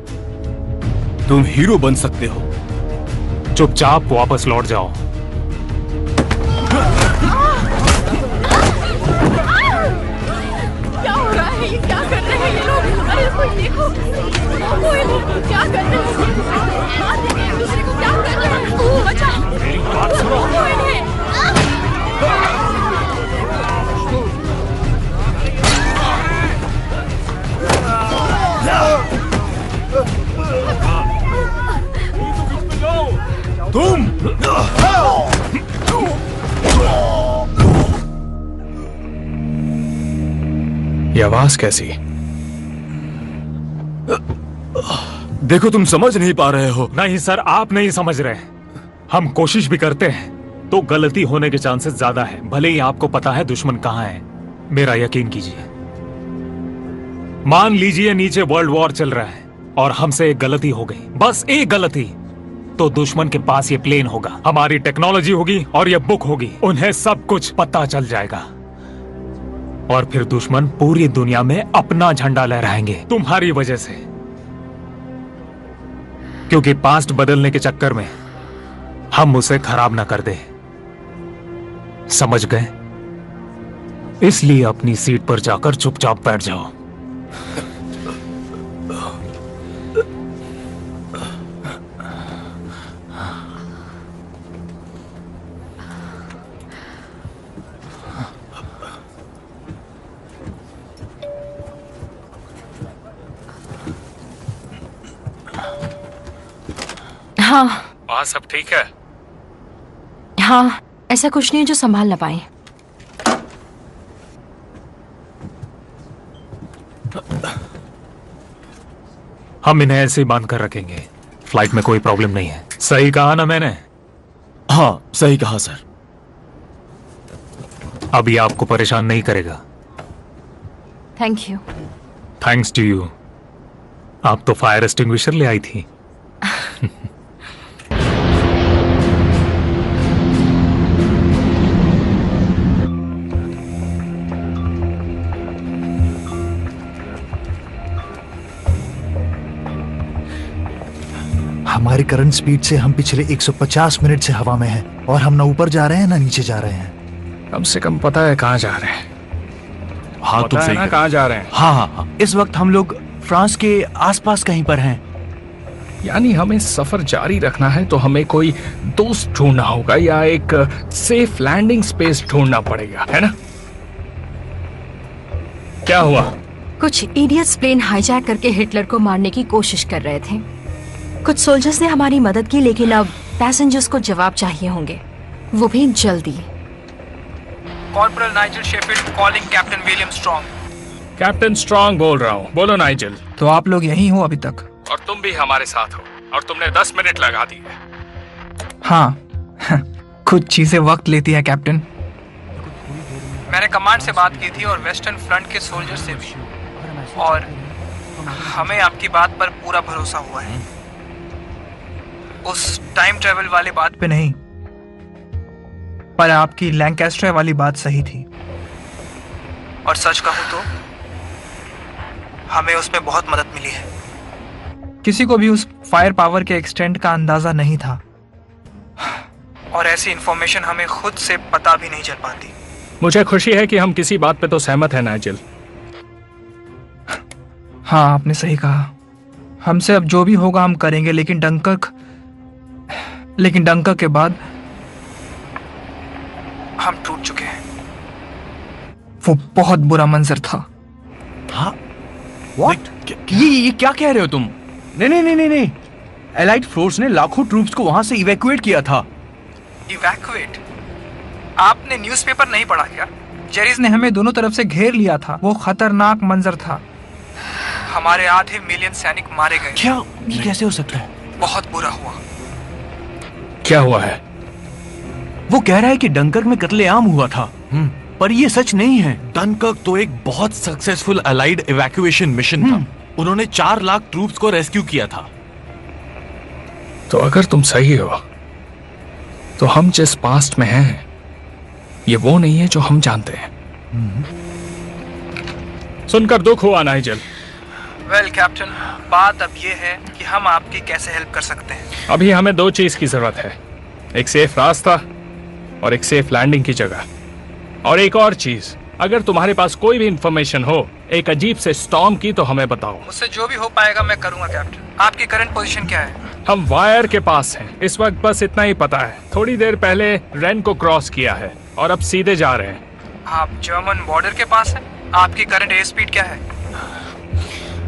तुम हीरो बन सकते हो। चुपचाप वापस लौट जाओ। क्या हो रहा है? ये क्या कर रहे हैं ये लोग? अरे कोई देखो, कोई नहीं, क्या कर रहे हैं? मार देंगे एक दूसरे को, क्या कर रहे हैं? ओह, बचाओ, मेरी बात सुनो। कोई नहीं। तुम ये आवाज कैसी? देखो तुम समझ नहीं पा रहे हो। नहीं सर, आप नहीं समझ रहे। हम कोशिश भी करते हैं तो गलती होने के चांसेस ज्यादा है, भले ही आपको पता है दुश्मन कहां है। मेरा यकीन कीजिए। मान लीजिए नीचे वर्ल्ड वॉर चल रहा है और हमसे एक गलती हो गई, बस एक गलती, तो दुश्मन के पास ये प्लेन होगा, हमारी टेक्नोलॉजी होगी और ये बुक होगी, उन्हें सब कुछ पता चल जाएगा और फिर दुश्मन पूरी दुनिया में अपना झंडा लहराएंगे तुम्हारी वजह से। क्योंकि पास्ट बदलने के चक्कर में हम उसे खराब ना कर दे, समझ गए? इसलिए अपनी सीट पर जाकर चुपचाप बैठ जाओ। हाँ वहां सब ठीक है? हाँ, ऐसा कुछ नहीं है जो संभाल ना पाए। हम इन्हें ऐसे ही बांध कर रखेंगे, फ्लाइट में कोई प्रॉब्लम नहीं है। सही कहा ना मैंने? हाँ सही कहा सर। अभी आपको परेशान नहीं करेगा। Thank you. Thanks to you. आप तो फायर एक्सटिंग्विशर ले आई थी। हमारी करंट स्पीड से हम पिछले 150 मिनट से हवा में हैं और हम ना ऊपर जा रहे हैं ना नीचे जा रहे हैं। कम से कम पता है कहाँ जा रहे हैं। हाँ तुम सही कहाँ जा रहे हैं। हाँ हाँ हाँ, इस वक्त हम लोग फ्रांस के आसपास कहीं पर हैं। यानी हमें सफर जारी रखना है तो हमें कोई दोस्त ढूंढना होगा या एक सेफ लैंडिंग स्पेस ढूंढना पड़ेगा, है ना? क्या हुआ? कुछ इडियट्स प्लेन हाईजैक करके हिटलर को मारने की कोशिश कर रहे थे। कुछ सोल्जर्स ने हमारी मदद की, लेकिन अब पैसेंजर्स को जवाब चाहिए होंगे, वो भी जल्दी। Corporal Nigel Sheffield calling captain William strong. Captain strong बोल रहा हूँ। बोलो नाइजल। तो आप लोग यहीं हो अभी तक? और तुम भी हमारे साथ हो और तुमने 10 मिनट लगा दिए। हाँ कुछ चीजें वक्त लेती है कैप्टन। मैंने कमांड से बात की थी और वेस्टर्न फ्रंट के सोल्जर से भी, और हमें आपकी बात पर पूरा भरोसा हुआ है। उस टाइम ट्रेवल वाली बात पे नहीं, पर आपकी लैंकास्टर वाली बात सही थी। और सच कहूं तो हमें उसमें बहुत मदद मिली है। किसी को भी उस फायर पावर के एक्सटेंट का अंदाजा नहीं था और ऐसी इंफॉर्मेशन हमें खुद से पता भी नहीं चल पाती। मुझे खुशी है कि हम किसी बात पे तो सहमत हैं नाइजल। हाँ आपने सही कहा। हमसे अब जो भी होगा हम करेंगे, लेकिन डंकर्क के बाद हम टूट चुके हैं। वो बहुत बुरा मंजर था। हाँ ये क्या कह रहे हो तुम? नहीं, एलाइड फोर्स ने लाखों ट्रूप्स को वहां से इवैक्यूएट किया था। इवैक्यूएट? आपने न्यूज़पेपर नहीं पढ़ा क्या? जेरीज ने हमें दोनों तरफ से घेर लिया था। वो खतरनाक मंजर था। हमारे आधे मिलियन सैनिक मारे गए। क्या? ये कैसे हो सकता है? बहुत बुरा हुआ। क्या हुआ है? वो कह रहा है कि डंकर्क में कत्लेआम हुआ था, पर ये सच नहीं है। डनकर्क तो एक बहुत सक्सेसफुल अलाइड इवैक्यूएशन मिशन था। उन्होंने 4 लाख ट्रूप्स को रेस्क्यू किया था। तो अगर तुम सही हो तो हम जिस पास्ट में हैं ये वो नहीं है जो हम जानते हैं। सुनकर दुख हुआ नाइजल। वेल कैप्टन, बात अब ये है कि हम आपकी कैसे हेल्प कर सकते हैं। अभी हमें 2 चीज की जरूरत है, एक सेफ रास्ता और एक सेफ लैंडिंग की जगह। और एक और चीज, अगर तुम्हारे पास कोई भी इंफॉर्मेशन हो एक अजीब से स्टॉर्म की तो हमें बताओ। मुझसे जो भी हो पाएगा मैं करूंगा कैप्टन। आपकी करंट पोजीशन क्या है? हम वायर के पास हैं इस वक्त, बस इतना ही पता है। थोड़ी देर पहले रेन को क्रॉस किया है और अब सीधे जा रहे हैं। आप जर्मन बॉर्डर के पास हैं। आपकी करंट एयर स्पीड क्या है?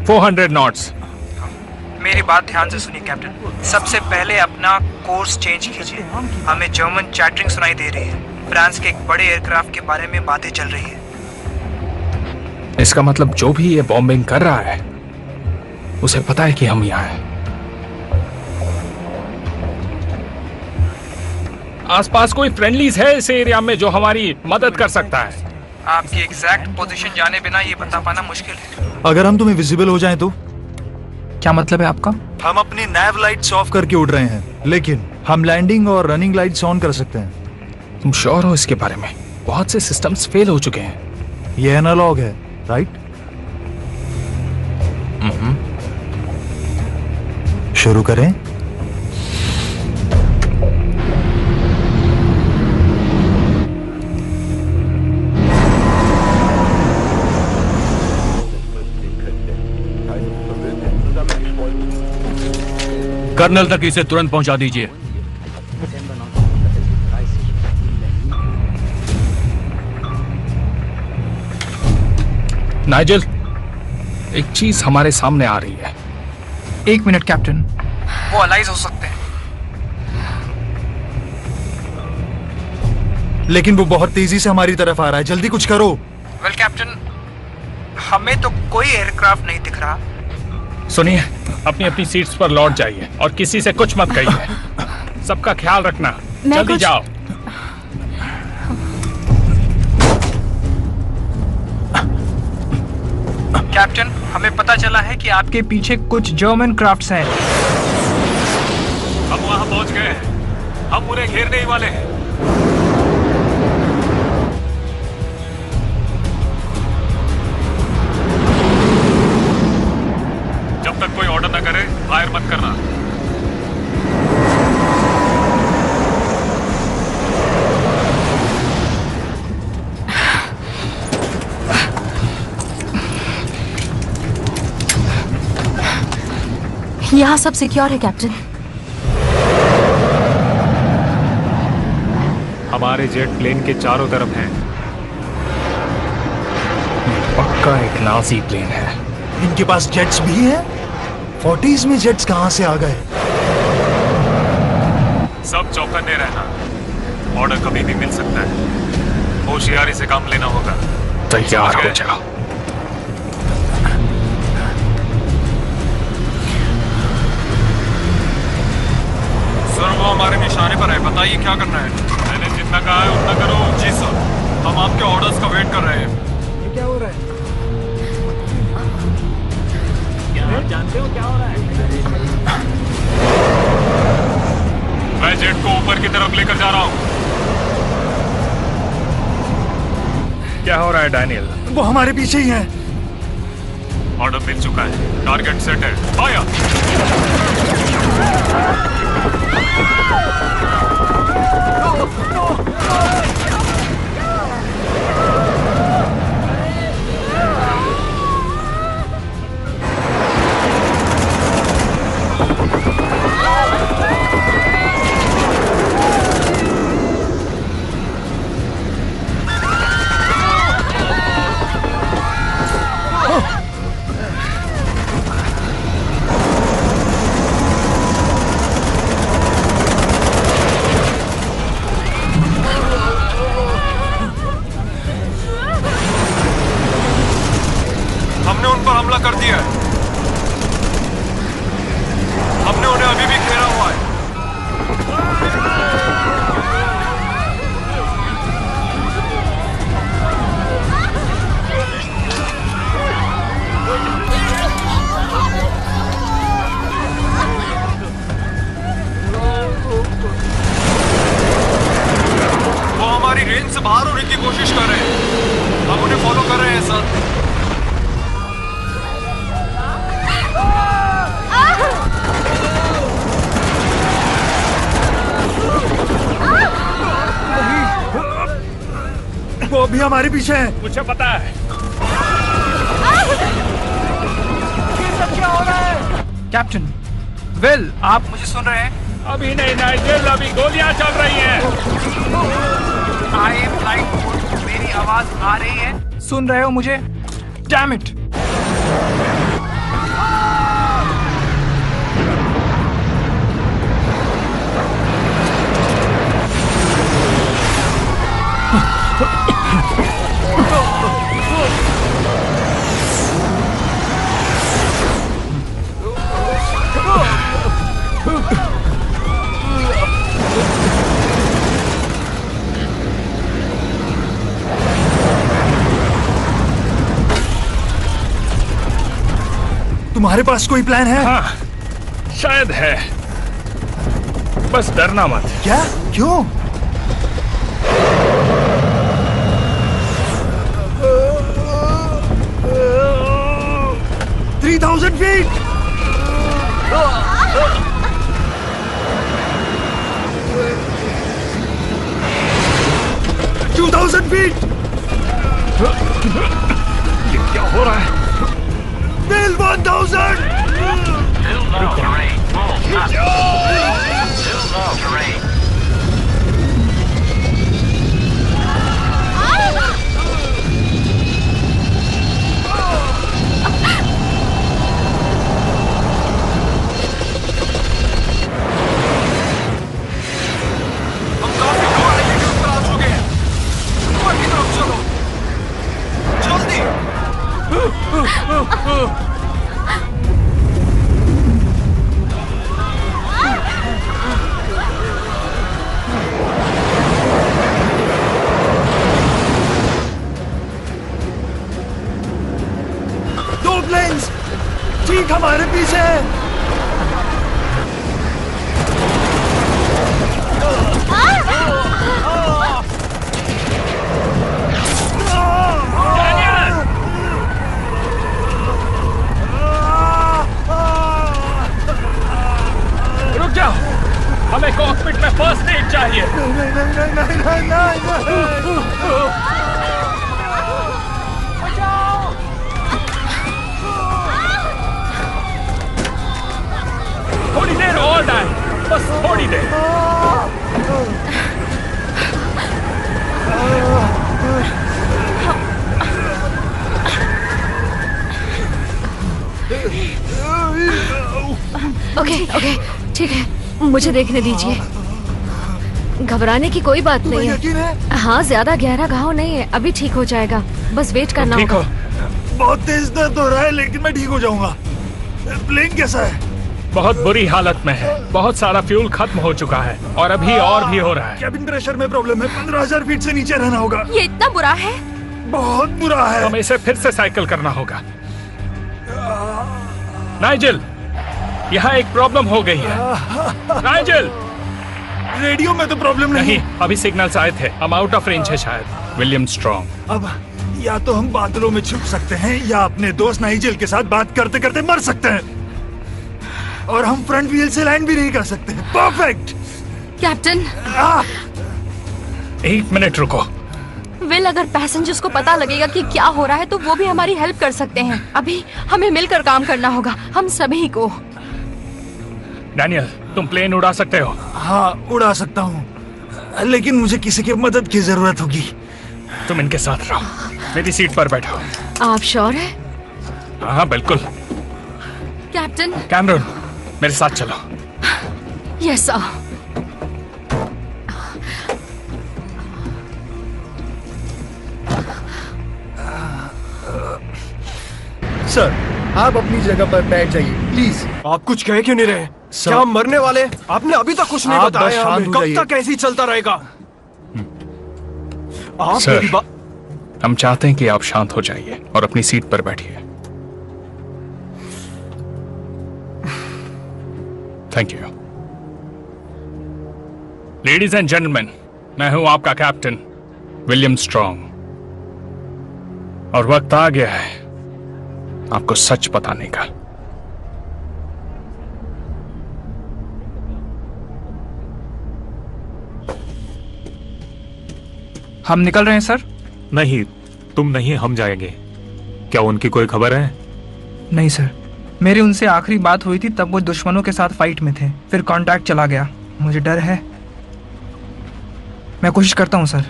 400 नॉट्स। मेरी बात ध्यान से सुनिए कैप्टन। सबसे पहले अपना कोर्स चेंज कीजिए। हमें जर्मन चैटरिंग सुनाई दे रही है। फ्रांस के एक बड़े एयरक्राफ्ट के बारे में बातें चल रही है। इसका मतलब जो भी ये बॉम्बिंग कर रहा है उसे पता है कि हम यहाँ हैं। आसपास कोई फ्रेंडलीज है इस एरिया में जो हमारी मदद कर सकता है? आपकी एग्जैक्ट पोजीशन जाने बिना ये बता पाना मुश्किल है। अगर हम तुम्हें विजिबल हो जाएं तो? क्या मतलब है आपका? हम अपनी नैव लाइट्स ऑफ करके उड़ रहे हैं, लेकिन हम लैंडिंग और रनिंग लाइट्स ऑन कर सकते हैं। तुम श्योर हो इसके बारे में? बहुत से सिस्टम्स फेल हो चुके हैं। ये एनालॉग है, राइट? शुरू करें? कर्नल तक इसे तुरंत पहुंचा दीजिए। नाइजल, एक चीज हमारे सामने आ रही है। 1 मिनट कैप्टन, वो अलाइज हो सकते हैं। लेकिन वो बहुत तेजी से हमारी तरफ आ रहा है, जल्दी कुछ करो। वेल कैप्टन, हमें तो कोई एयरक्राफ्ट नहीं दिख रहा। सुनिए, अपनी अपनी सीट्स पर लौट जाइए और किसी से कुछ मत कहिए। सबका ख्याल रखना। जल्दी जाओ। कैप्टन, हमें पता चला है कि आपके पीछे कुछ जर्मन क्राफ्ट्स हैं। हम वहां पहुंच गए हैं। हम उन्हें घेरने ही वाले हैं। जब तक कोई ऑर्डर न करे फायर मत करना। यहाँ सब सिक्योर है कैप्टन। हमारे जेट प्लेन के चारों तरफ हैं। पक्का एक नाजी प्लेन है। इनके पास जेट्स भी हैं? 40s में जेट्स कहां से आ गए? सब चौकन्ने रहना। ऑर्डर कभी भी मिल सकता है। होशियारी से काम लेना होगा। तैयार हो जाओ। सर, वो हमारे निशाने पर है। बताइए क्या करना है? मैंने जितना कहा है उतना करो। जी सर, हम आपके ऑर्डर्स का वेट कर रहे हैं। ये क्या हो रहा है? आप जानते हो क्या हो रहा है? मैं जेट को ऊपर की तरफ लेकर जा रहा हूँ। क्या हो रहा है डैनियल? वो हमारे पीछे ही है। ऑर्डर मिल चुका है। टारगेट सेट है। फायर! हमने उन पर हमला कर दिया है। हमने उन्हें अभी भी घेरा हुआ है। वो हमारी रेंज से बाहर होने की कोशिश कर रहे हैं। हम उन्हें फॉलो कर रहे हैं सर। वो अभी हमारे पीछे है। मुझे पता है। ये सब क्या हो रहा है? कैप्टन, वेल, आप मुझे सुन रहे हैं? अभी नहीं नाइजल, अभी गोलियां चल रही हैं। I am flying mode. मेरी आवाज आ रही है? सुन रहे हो मुझे? Damn it! तुम्हारे पास कोई प्लान है? हाँ, शायद है, बस डरना मत। क्या? क्यों? $3,000 feet! 2,000 feet! ये क्या हो रहा है? Bill 1,000! दो प्लेन्स ठीक हमारे पीछे है। रुक जाओ, हमें कॉकपिट में फर्स्ट एड चाहिए। थोड़ी देर और डाल, बस थोड़ी देर। ओके, ठीक है, मुझे देखने दीजिए। घबराने की कोई बात नहीं है। हाँ, ज्यादा गहरा घाव नहीं है, अभी ठीक हो जाएगा, बस वेट करना होगा। बहुत तेज दर्द हो रहा है, लेकिन मैं ठीक हो जाऊंगा। प्लेन कैसा है? बहुत बुरी हालत में है, बहुत सारा फ्यूल खत्म हो चुका है और अभी और भी हो रहा है। कैबिन प्रेशर में प्रॉब्लम है, 15,000 फीट से नीचे रहना होगा। ये इतना बुरा है? बहुत बुरा है। हमें इसे फिर से साइकिल करना होगा। नाइजेल, यहाँ एक प्रॉब्लम हो गई है। नाइजेल, रेडियो में तो प्रॉब्लम नहीं। अभी सिग्नल्स आए थे, हम आउट ऑफ रेंज है शायद। विलियम स्ट्रॉन्ग, अब या तो हम बादलों में छुप सकते हैं या अपने दोस्त नाइजेल के साथ बात करते करते मर सकते हैं, और हम फ्रंट व्हील से लैंड भी नहीं कर सकते। Perfect captain. 1 मिनट रुको। विल, अगर पैसेंजर्स को पता लगेगा कि क्या हो रहा है तो वो भी हमारी हेल्प कर सकते हैं। अभी हमें मिलकर काम करना होगा, हम सभी को। डैनियल, तुम प्लेन उड़ा सकते हो? हाँ, उड़ा सकता हूँ, लेकिन मुझे किसी की मदद की जरूरत होगी। तुम इनके साथ रहो, मेरी सीट पर बैठो। आप श्योर है? हाँ, बिल्कुल। कैप्टन। कैमरन, मेरे साथ चलो। Yes sir. सर, आप अपनी जगह पर बैठ जाइए प्लीज। आप कुछ कह क्यों नहीं रहे? क्या हम मरने वाले? आपने अभी तक कुछ नहीं आप बताया बस शांत हमें। हो कब जाइए। तक ऐसे ही चलता रहेगा? आप सर, मेरी बात। हम चाहते हैं कि आप शांत हो जाइए और अपनी सीट पर बैठिए। Thank you. Ladies and gentleman, मैं हूं आपका कैप्टन विलियम स्ट्रॉन्ग, और वक्त आ गया है आपको सच बताने का। हम निकल रहे हैं सर। नहीं, तुम नहीं, हम जाएंगे। क्या उनकी कोई खबर है? नहीं सर, मेरी उनसे आखिरी बात हुई थी तब वो दुश्मनों के साथ फाइट में थे, फिर कांटेक्ट चला गया। मुझे डर है। मैं कोशिश करता हूँ सर।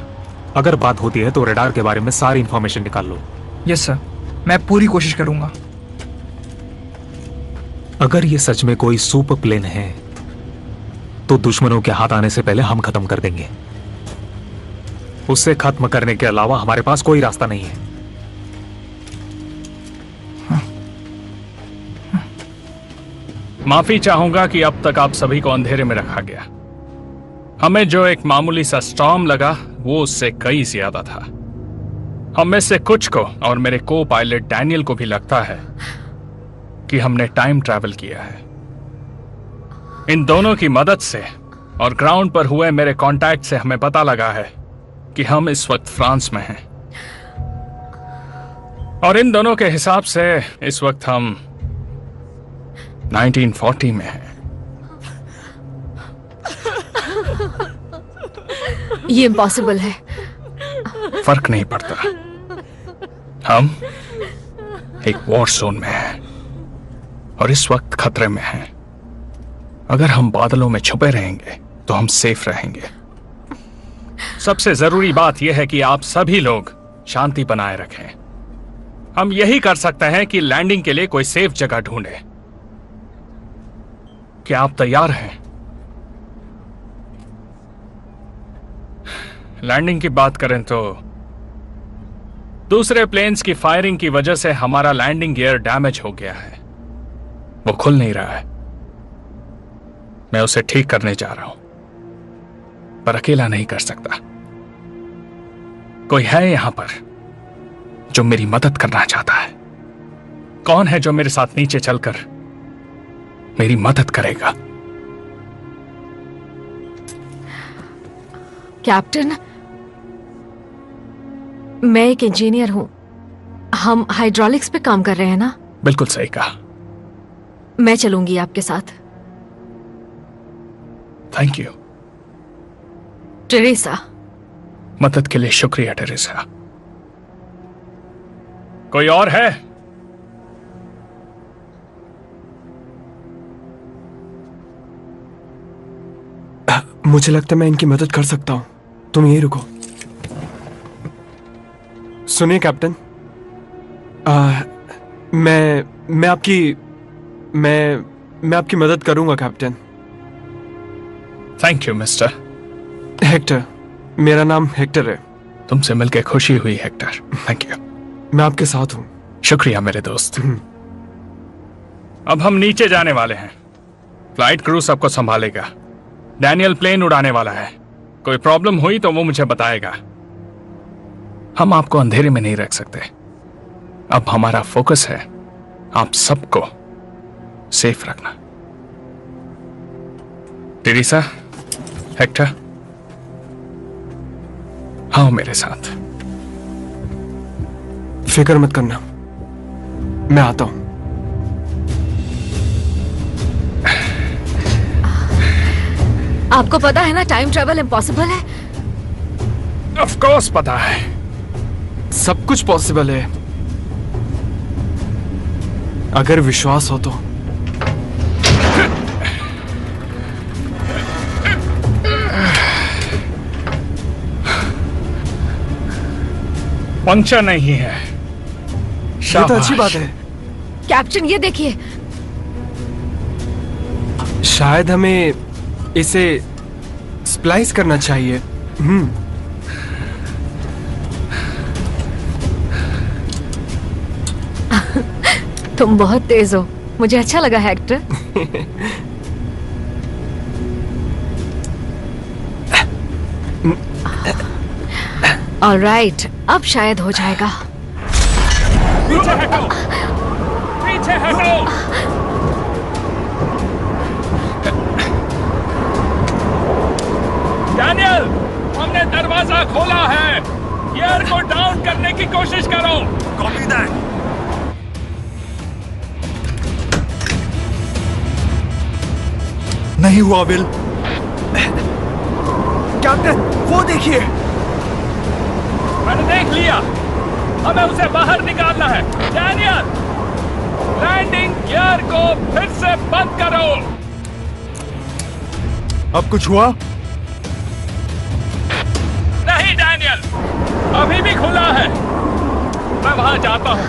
अगर बात होती है तो रडार के बारे में सारी इंफॉर्मेशन निकाल लो। यस सर, मैं पूरी कोशिश करूंगा। अगर ये सच में कोई सुपर प्लेन है तो दुश्मनों के हाथ आने से पहले हम खत्म कर देंगे। उसे खत्म करने के अलावा हमारे पास कोई रास्ता नहीं है। माफी चाहूंगा कि अब तक आप सभी को अंधेरे में रखा गया। हमें जो एक मामूली सा स्टॉर्म लगा वो उससे कई ज्यादा था। हम में से कुछ को और मेरे को पायलट डैनियल को भी लगता है कि हमने टाइम ट्रैवल किया है। इन दोनों की मदद से और ग्राउंड पर हुए मेरे कांटेक्ट से हमें पता लगा है कि हम इस वक्त फ्रांस में हैं। और इन दोनों के हिसाब से इस वक्त हम 1940 में हैं। ये इम्पॉसिबल है। फर्क नहीं पड़ता, हम एक वॉर जोन में हैं और इस वक्त खतरे में हैं। अगर हम बादलों में छुपे रहेंगे तो हम सेफ रहेंगे। सबसे जरूरी बात यह है कि आप सभी लोग शांति बनाए रखें। हम यही कर सकते हैं कि लैंडिंग के लिए कोई सेफ जगह ढूंढें। क्या आप तैयार हैं? लैंडिंग की बात करें तो दूसरे प्लेन्स की फायरिंग की वजह से हमारा लैंडिंग गियर डैमेज हो गया है। वो खुल नहीं रहा है। मैं उसे ठीक करने जा रहा हूं, पर अकेला नहीं कर सकता। कोई है यहां पर जो मेरी मदद करना चाहता है? कौन है जो मेरे साथ नीचे चलकर मेरी मदद करेगा? कैप्टन, मैं एक इंजीनियर हूं। हम हाइड्रोलिक्स पे काम कर रहे हैं ना? बिल्कुल सही कहा। मैं चलूंगी आपके साथ। Thank you Teresa. मदद के लिए शुक्रिया टेरेसा। कोई और है? मुझे लगता है मैं इनकी मदद कर सकता हूं। तुम यहीं रुको। सुनिए कैप्टन, मैं आपकी मदद करूंगा captain. Thank you mister Hector. मेरा नाम हेक्टर है। तुमसे मिलकर खुशी हुई हेक्टर। Thank you. मैं आपके साथ हूं। शुक्रिया मेरे दोस्त। अब हम नीचे जाने वाले हैं। फ्लाइट क्रू सबको संभालेगा। डैनियल प्लेन उड़ाने वाला है। कोई प्रॉब्लम हुई तो वो मुझे बताएगा। हम आपको अंधेरे में नहीं रख सकते। अब हमारा फोकस है आप सबको सेफ रखना। टेरेसा, हेक्टर, आओ मेरे साथ। फिक्र मत करना, मैं आता हूं। आपको पता है ना टाइम ट्रैवल इम्पॉसिबल है? ऑफ कोर्स पता है। सब कुछ पॉसिबल है अगर विश्वास हो तो। पंक्चर नहीं है। ये तो अच्छी बात है। कैप्टन ये देखिए। शायद हमें इसे स्प्लाइस करना चाहिए। तुम बहुत तेज हो। मुझे अच्छा लगा हेक्टर। ऑलराइट, अब शायद हो जाएगा। पीछे हटो, पीछे हटो। डैनियल, हमने दरवाजा खोला है। गियर को डाउन करने की कोशिश करो। Copy that. नहीं हुआ विल। कैप्टन, वो देखिए। मैंने देख लिया। हमें उसे बाहर निकालना है। डैनियल, लैंडिंग गियर को फिर से बंद करो। अब कुछ हुआ? नहीं डैनियल, अभी भी खुला है। मैं वहां जाता हूं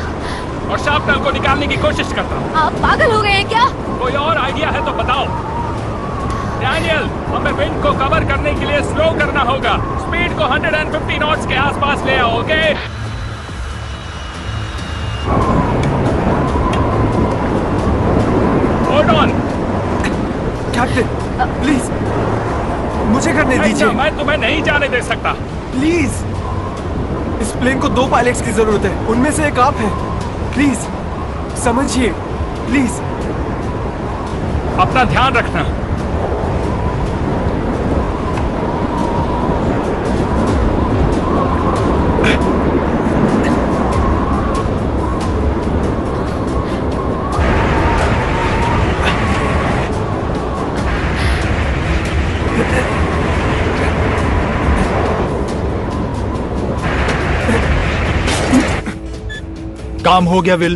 और शार्पनर को निकालने की कोशिश करता हूं। आप पागल हो गए हैं क्या? कोई और आइडिया है तो बताओ। डैनियल, हमें विंड को कवर करने के लिए स्लो करना होगा। स्पीड को 150 नॉट्स के आसपास ले आओ, okay? Hold on. Captain, please मुझे करने दीजिए। मैं तुम्हें नहीं जाने दे सकता। प्लीज, इस प्लेन को 2 पायलट्स की जरूरत है, उनमें से एक आप हैं। प्लीज समझिए, प्लीज। अपना ध्यान रखना। काम हो गया विल।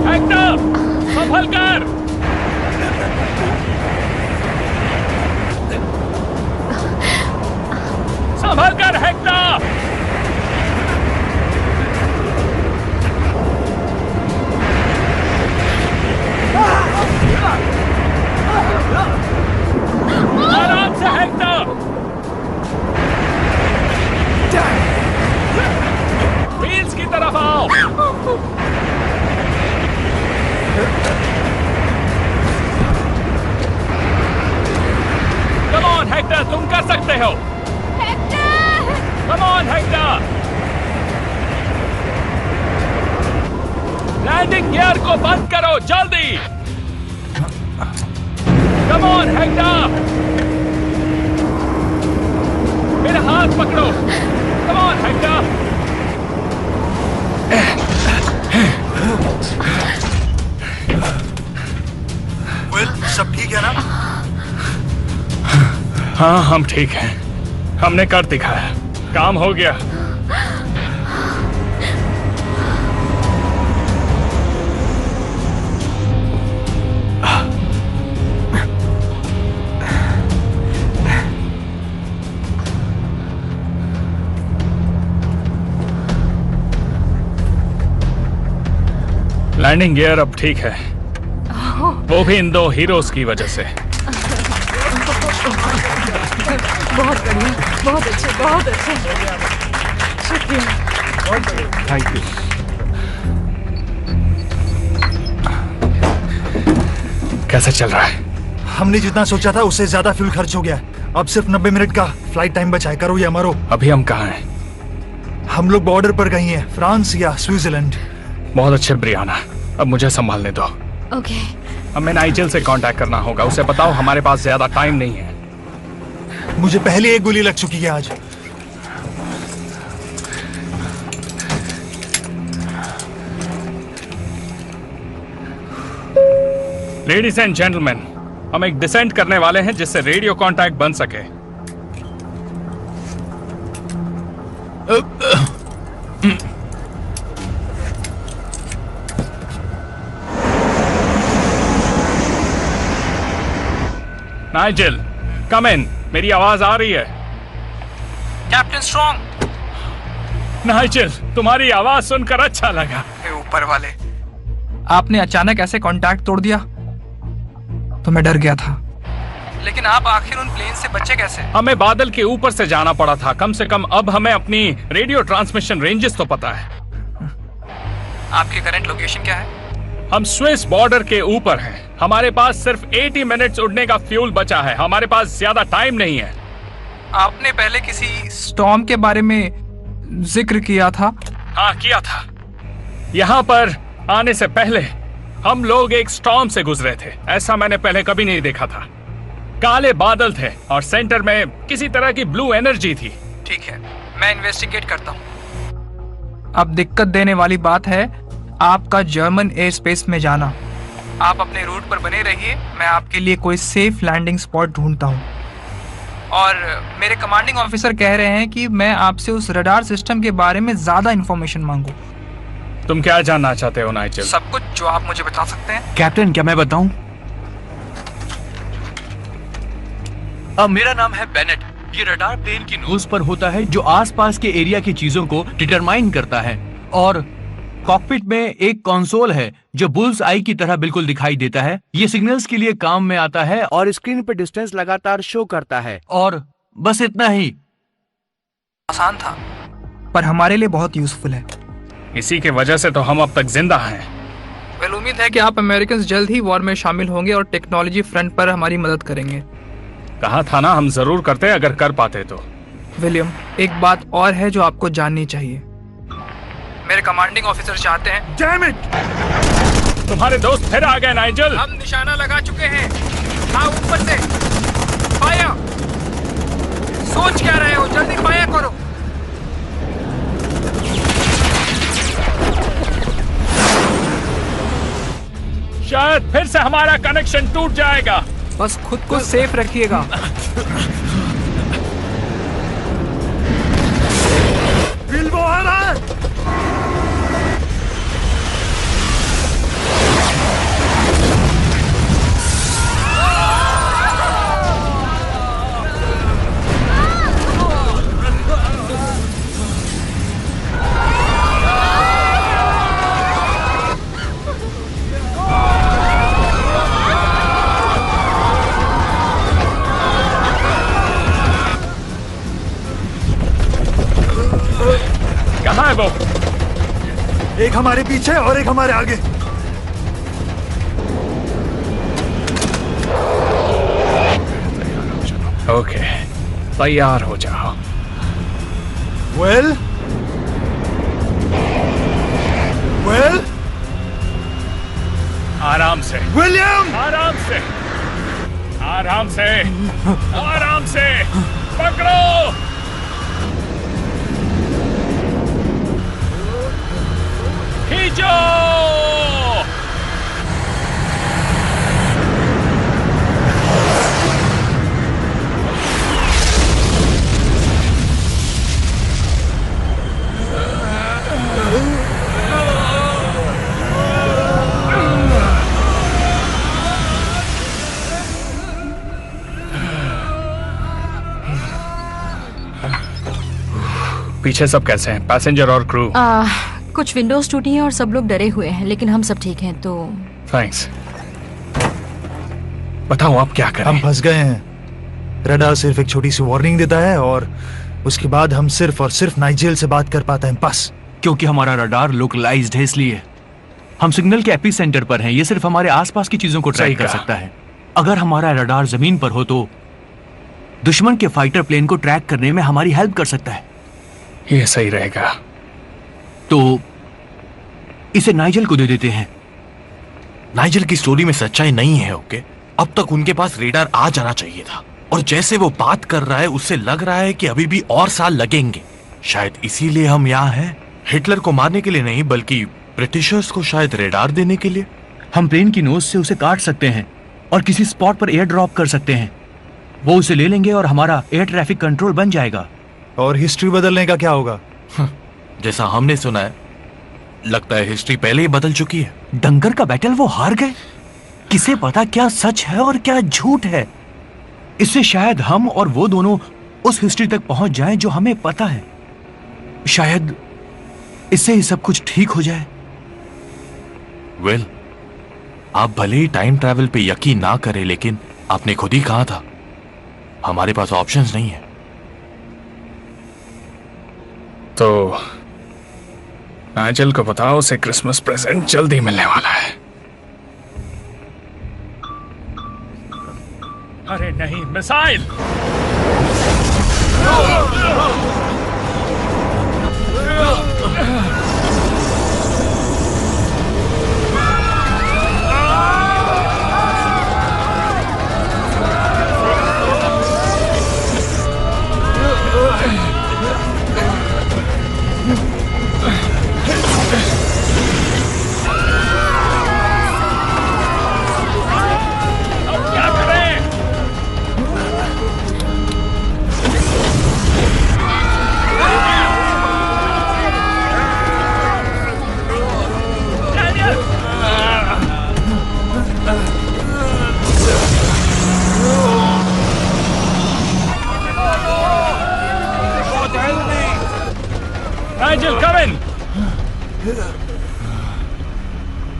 हेक्टर, संभल कर। संभल कर हेक्टर। आराम से हेक्टर। व्हील्स की तरफ आओ। कम ऑन हेक्टर, तुम कर सकते हो। Come on Hector. Landing gear को बंद करो जल्दी। Come on Hector. मेरा हाथ पकड़ो। कम ऑन हेक्टर। विल, सब ठीक है ना? हाँ, हम ठीक हैं। हमने कर दिखाया, काम हो गया। लैंडिंग गियर अब ठीक है, वो भी इन 2 हीरोज की वजह से। बहुत बढ़िया, बहुत अच्छे, बहुत अच्छे। शुक्रिया। Thank you. कैसा चल रहा है? हमने जितना सोचा था उससे ज्यादा फ्यूल खर्च हो गया। अब सिर्फ 90 मिनट का फ्लाइट टाइम बचा है। करो या मरो। अभी हम कहाँ हैं? हम लोग बॉर्डर पर कहीं हैं, फ्रांस या स्विट्जरलैंड। बहुत अच्छे ब्रियाना, अब मुझे संभालने दो। ओके। हमें नाइजेल से कांटेक्ट करना होगा, उसे बताओ हमारे पास ज्यादा टाइम नहीं है। मुझे पहले एक गोली लग चुकी है आज। लेडीज एंड जेंटलमैन, हम एक डिसेंट करने वाले हैं जिससे रेडियो कांटेक्ट बन सके। नाइजेल, कम इन। मेरी आवाज आ रही है? Captain strong. नाइजेल, तुम्हारी आवाज सुनकर अच्छा लगा। ऊपर वाले, आपने अचानक ऐसे कांटेक्ट तोड़ दिया तो मैं डर गया था। लेकिन आप आखिर उन प्लेन से बचे कैसे? हमें बादल के ऊपर से जाना पड़ा था। कम से कम अब हमें अपनी रेडियो ट्रांसमिशन रेंजेस तो पता है। आपकी करंट लोकेशन क्या है? हम स्विस बॉर्डर के ऊपर हैं। हमारे पास सिर्फ 80 मिनट्स उड़ने का फ्यूल बचा है। हमारे पास ज्यादा टाइम नहीं है। आपने पहले किसी स्टॉर्म के बारे में जिक्र किया था? हाँ, किया था। यहाँ पर आने से पहले हम लोग एक स्टॉर्म से गुजरे थे। ऐसा मैंने पहले कभी नहीं देखा था। काले बादल थे और सेंटर में किसी तरह की ब्लू एनर्जी थी। ठीक है, मैं इन्वेस्टिगेट करता हूँ। अब दिक्कत देने वाली बात है आपका जर्मन एयर स्पेस में जाना। आप अपने रूट पर बने रहिए, मैं आपके लिए कोई सेफ लैंडिंग स्पॉट ढूंढता हूँ। और मेरे कमांडिंग ऑफिसर कह रहे हैं कि मैं आपसे उस रडार सिस्टम के बारे में ज्यादा इंफॉर्मेशन मांगू। तुम क्या जानना चाहते हो नाइजेल? सब कुछ जो आप मुझे बता सकते हैं। कैप्टन, क्या मैं बताऊं? मेरा नाम है बेनेट। ये रडार प्लेन की नोज पर होता है जो आसपास के एरिया की चीजों को डिटरमाइन करता है। और कॉकपिट में एक कंसोल है जो बुल्स आई की तरह बिल्कुल दिखाई देता है। ये सिग्नल्स के लिए काम में आता है और स्क्रीन पे डिस्टेंस लगातार शो करता है। और बस इतना ही। आसान था पर हमारे लिए बहुत यूजफुल है। इसी की वजह से तो हम अब तक जिंदा हैं। वेल, उम्मीद है कि आप अमेरिकन जल्द ही वॉर में शामिल होंगे और टेक्नोलॉजी फ्रंट पर हमारी मदद करेंगे। कहा था ना, हम जरूर करते अगर कर पाते तो। विलियम, एक बात और है जो आपको जाननी चाहिए। मेरे कमांडिंग ऑफिसर चाहते हैं। Damn it! तुम्हारे दोस्त फिर आ गए नाइजल। हम निशाना लगा चुके हैं। हाँ, ऊपर से फायर। सोच क्या रहे हो, जल्दी फायर करो। शायद फिर से हमारा कनेक्शन टूट जाएगा। बस खुद को सेफ रखिएगा। बिल्बो आ रहा है। कहाँ है वो? एक हमारे पीछे और एक हमारे आगे। ओके, तैयार हो जाओ। वेल आराम से विलियम, आराम से, आराम से, आराम से पकड़ो। खींचो। पीछे सब कैसे हैं? पैसेंजर और क्रू? कुछ विंडोज टूटी हैं और सब लोग डरे हुए हैं, लेकिन हम सब ठीक हैं। तो थैंक्स। बताओ आप क्या करें? हम फंस गए हैं। रडार सिर्फ एक छोटी सी वार्निंग देता है और उसके बाद हम सिर्फ और सिर्फ नाइजेल से बात कर पाते हैं, बस। क्योंकि हमारा रडार लोकलाइज्ड है, इसलिए हम सिग्नल के एपी सेंटर पर हैं। ये सिर्फ हमारे आसपास की चीजों को ट्रैक कर सकता है। अगर हमारा रडार जमीन पर हो तो दुश्मन के फाइटर प्लेन को ट्रैक करने में हमारी हेल्प कर सकता है। ये सही रहेगा। तो इसे नाइजल को दे देते हैं। नाइजल की स्टोरी में सच्चाई नहीं है, ओके? अब तक उनके पास रेडार आ जाना चाहिए था, और जैसे वो बात कर रहा है उससे लग रहा है कि अभी भी और साल लगेंगे। शायद इसीलिए हम यहाँ हैं, हिटलर को मारने के लिए नहीं बल्कि ब्रिटिशर्स को शायद रेडार देने के लिए। हम प्लेन की नोज से उसे काट सकते हैं और किसी स्पॉट पर एयर ड्रॉप कर सकते हैं। वो उसे ले लेंगे और हमारा एयर ट्रैफिक कंट्रोल बन जाएगा। और हिस्ट्री बदलने का क्या होगा? जैसा हमने सुना है, लगता है हिस्ट्री पहले ही बदल चुकी है। डंगर का बैटल वो हार गए। किसे पता क्या सच है और क्या झूठ है। इससे शायद हम और वो दोनों उस हिस्ट्री तक पहुंच जाएं जो हमें पता है। शायद इससे ही सब कुछ ठीक हो जाए। वेल, आप भले ही टाइम ट्रैवल पे यकीन ना करें, लेकिन आपने खुद ही कहा था हमारे पास ऑप्शंस नहीं है। तो नाइजल को बताओ उसे क्रिसमस प्रेजेंट जल्दी मिलने वाला है। अरे नहीं, मिसाइल!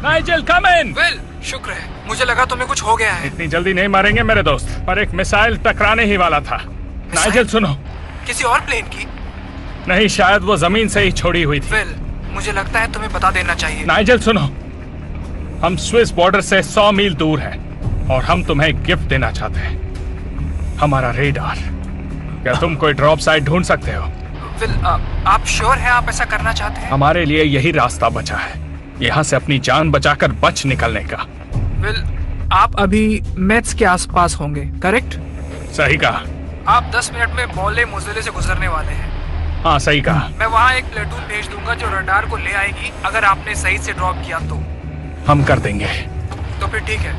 नाइजेल कम इन। वेल, शुक्र है, मुझे लगा तुम्हें कुछ हो गया है। इतनी जल्दी नहीं मारेंगे मेरे दोस्त, पर एक मिसाइल टकराने ही वाला था। नाइजेल सुनो। किसी और प्लेन की? नहीं, शायद वो जमीन से ही छोड़ी हुई थी। वेल, मुझे लगता है तुम्हें बता देना चाहिए। नाइजेल सुनो, हम स्विस बॉर्डर से 100 मील दूर हैं और हम तुम्हें गिफ्ट देना चाहते हैं, हमारा रेडार। क्या तुम कोई ड्रॉप साइट ढूंढ सकते हो? वेल, आप श्योर हैं आप ऐसा करना चाहते हैं? हमारे लिए यही रास्ता बचा है, यहाँ से अपनी जान बचाकर बच निकलने का। वेल, आप अभी मेट्स के आसपास होंगे, करेक्ट? सही कहा। आप 10 मिनट में बॉले मोज़ेले से गुजरने वाले हैं। हाँ, सही कहा। मैं वहाँ एक प्लेटून भेज दूंगा जो रडार को ले आएगी अगर आपने सही से ड्रॉप किया तो। हम कर देंगे। तो फिर ठीक है।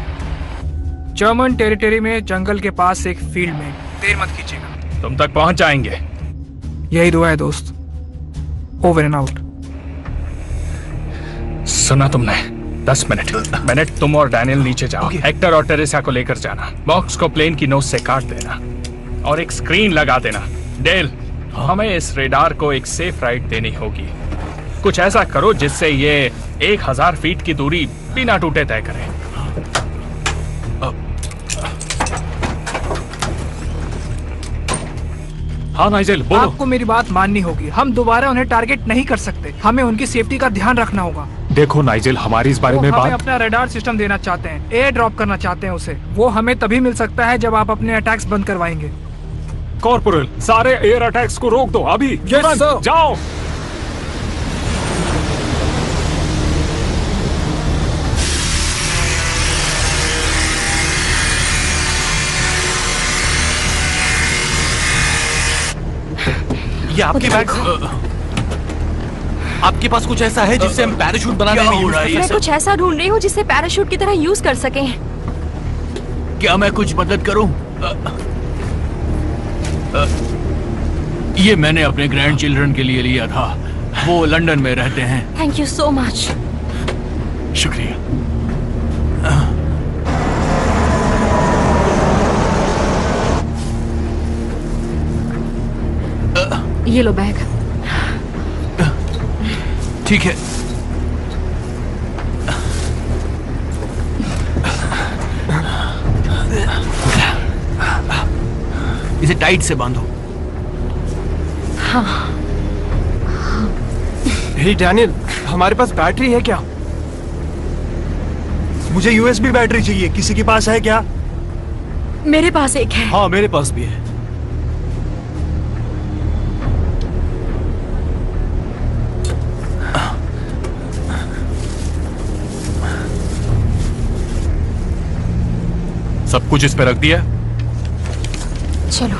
जर्मन टेरिटरी में जंगल के पास एक फील्ड में, देर मत कीजिएगा। तुम तक पहुंच जाएंगे। यही दुआ है दोस्त। Over and out. सुना तुमने? 10 मिनट तुम और डैनियल नीचे जाओ। हेक्टर और टेरेसा को लेकर जाना। बॉक्स को प्लेन की नोज से काट देना और एक स्क्रीन लगा देना। डेल, हमें इस रेडार को एक सेफ राइड देनी होगी। कुछ ऐसा करो जिससे ये 1000 फीट की दूरी बिना टूटे तय करे। हाँ नाइजेल, बोलो। आपको मेरी बात माननी होगी। हम दोबारा उन्हें टारगेट नहीं कर सकते। हमें उनकी सेफ्टी का ध्यान रखना होगा। देखो नाइजेल, हमारी इस बारे में हमें बात। अपना रडार सिस्टम देना चाहते हैं, एयर ड्रॉप करना चाहते हैं उसे। वो हमें तभी मिल सकता है जब आप अपने अटैक्स बंद करवाएंगे। कॉर्पोरल, सारे एयर अटैक्स को रोक दो अभी। तुरंत जाओ। ये आपके बैग आपके पास कुछ ऐसा है जिससे हम पैराशूट बनाने में यूज कर मैं कुछ ऐसा ढूंढ रही हूँ जिससे पैराशूट की तरह यूज कर सकें। क्या मैं कुछ मदद करूं? ये मैंने अपने ग्रैंड चिल्ड्रन के लिए लिया था, वो लंदन में रहते हैं। Thank you so much. शुक्रिया। ये लो बैग। ठीक है। इसे टाइट से बांधो। हाँ। हे डैनियल, हमारे पास बैटरी है क्या? मुझे यूएसबी बैटरी चाहिए। किसी के पास है क्या? मेरे पास एक है। हाँ, मेरे पास भी है। सब कुछ इस पे रख दिया? चलो।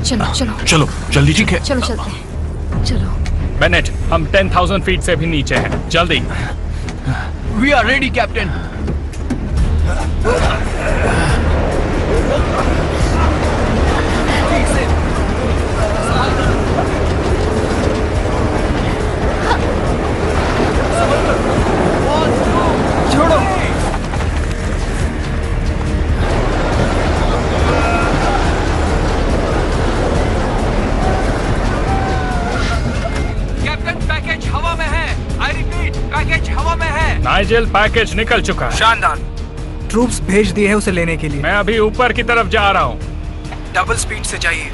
चलो चलो चलो जल्दी। ठीक है, चलो चलते हैं। चलो। बेनेट, हम 10,000 फीट से भी नीचे हैं। जल्दी। We are ready captain. छोड़ो। कैप्टन, पैकेज हवा में है। आई रिपीट, पैकेज हवा में है। नाइजेल, पैकेज निकल चुका है। शानदार। ट्रूप्स भेज दिए हैं उसे लेने के लिए। मैं अभी ऊपर की तरफ जा रहा हूँ। डबल स्पीड से जाइए।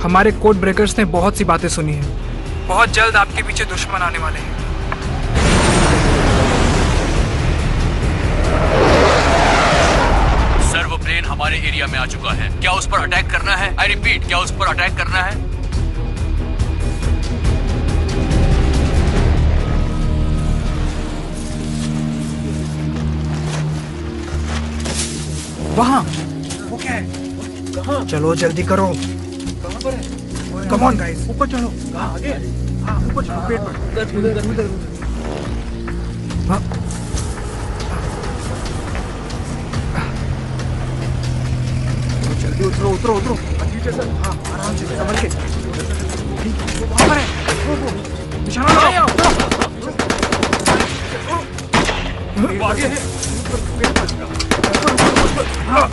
हमारे कोड ब्रेकर्स ने बहुत सी बातें सुनी हैं। बहुत जल्द आपके पीछे दुश्मन आने वाले हैं। सर, वो प्लेन हमारे एरिया में आ चुका है। क्या उस पर अटैक करना है? आई रिपीट, क्या उस पर अटैक करना है? वहाँ। वो क्या है? चलो जल्दी करो। कहाँ पर है? कम ऑन गाइस, ऊपर चढ़ो। आगे? हाँ, ऊपर चढ़ो। पेड़ पर। हाँ। जल्दी उतरो उतरो उतरो। नीचे से। हाँ, आराम से संभल के। वो वहाँ पर है। वो निशाना लगाओ। वो आगे है। पेड़ पर। हाँ।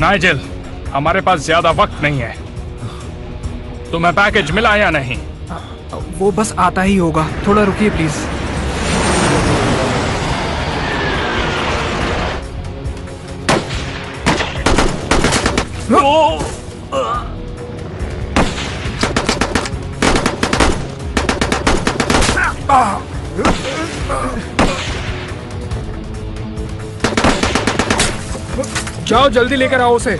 नाइजेल, हमारे पास ज्यादा वक्त नहीं है। तुम्हें पैकेज मिला या नहीं? वो बस आता ही होगा, थोड़ा रुकिए प्लीज। जाओ जल्दी लेकर आओ उसे।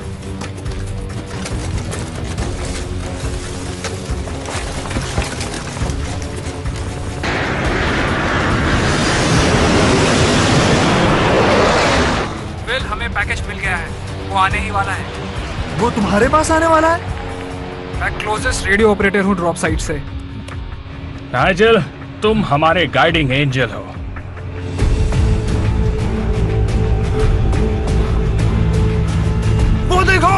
विल, हमें पैकेज मिल गया है, वो आने ही वाला है। वो तुम्हारे पास आने वाला है? मैं क्लोजेस्ट रेडियो ऑपरेटर हूँ ड्रॉप साइट से। नाइजेल, तुम हमारे गाइडिंग एंजल हो। वो देखो!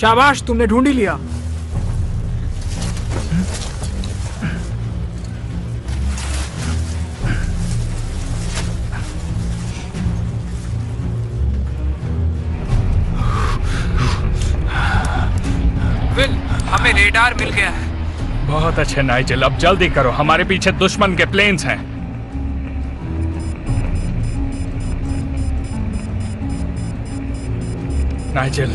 शाबाश, तुमने ढूंढ ही लिया। विल, हमें रेडार मिल गया है। बहुत अच्छे नाइजेल, अब जल्दी करो, हमारे पीछे दुश्मन के प्लेन्स हैं। नाइजेल,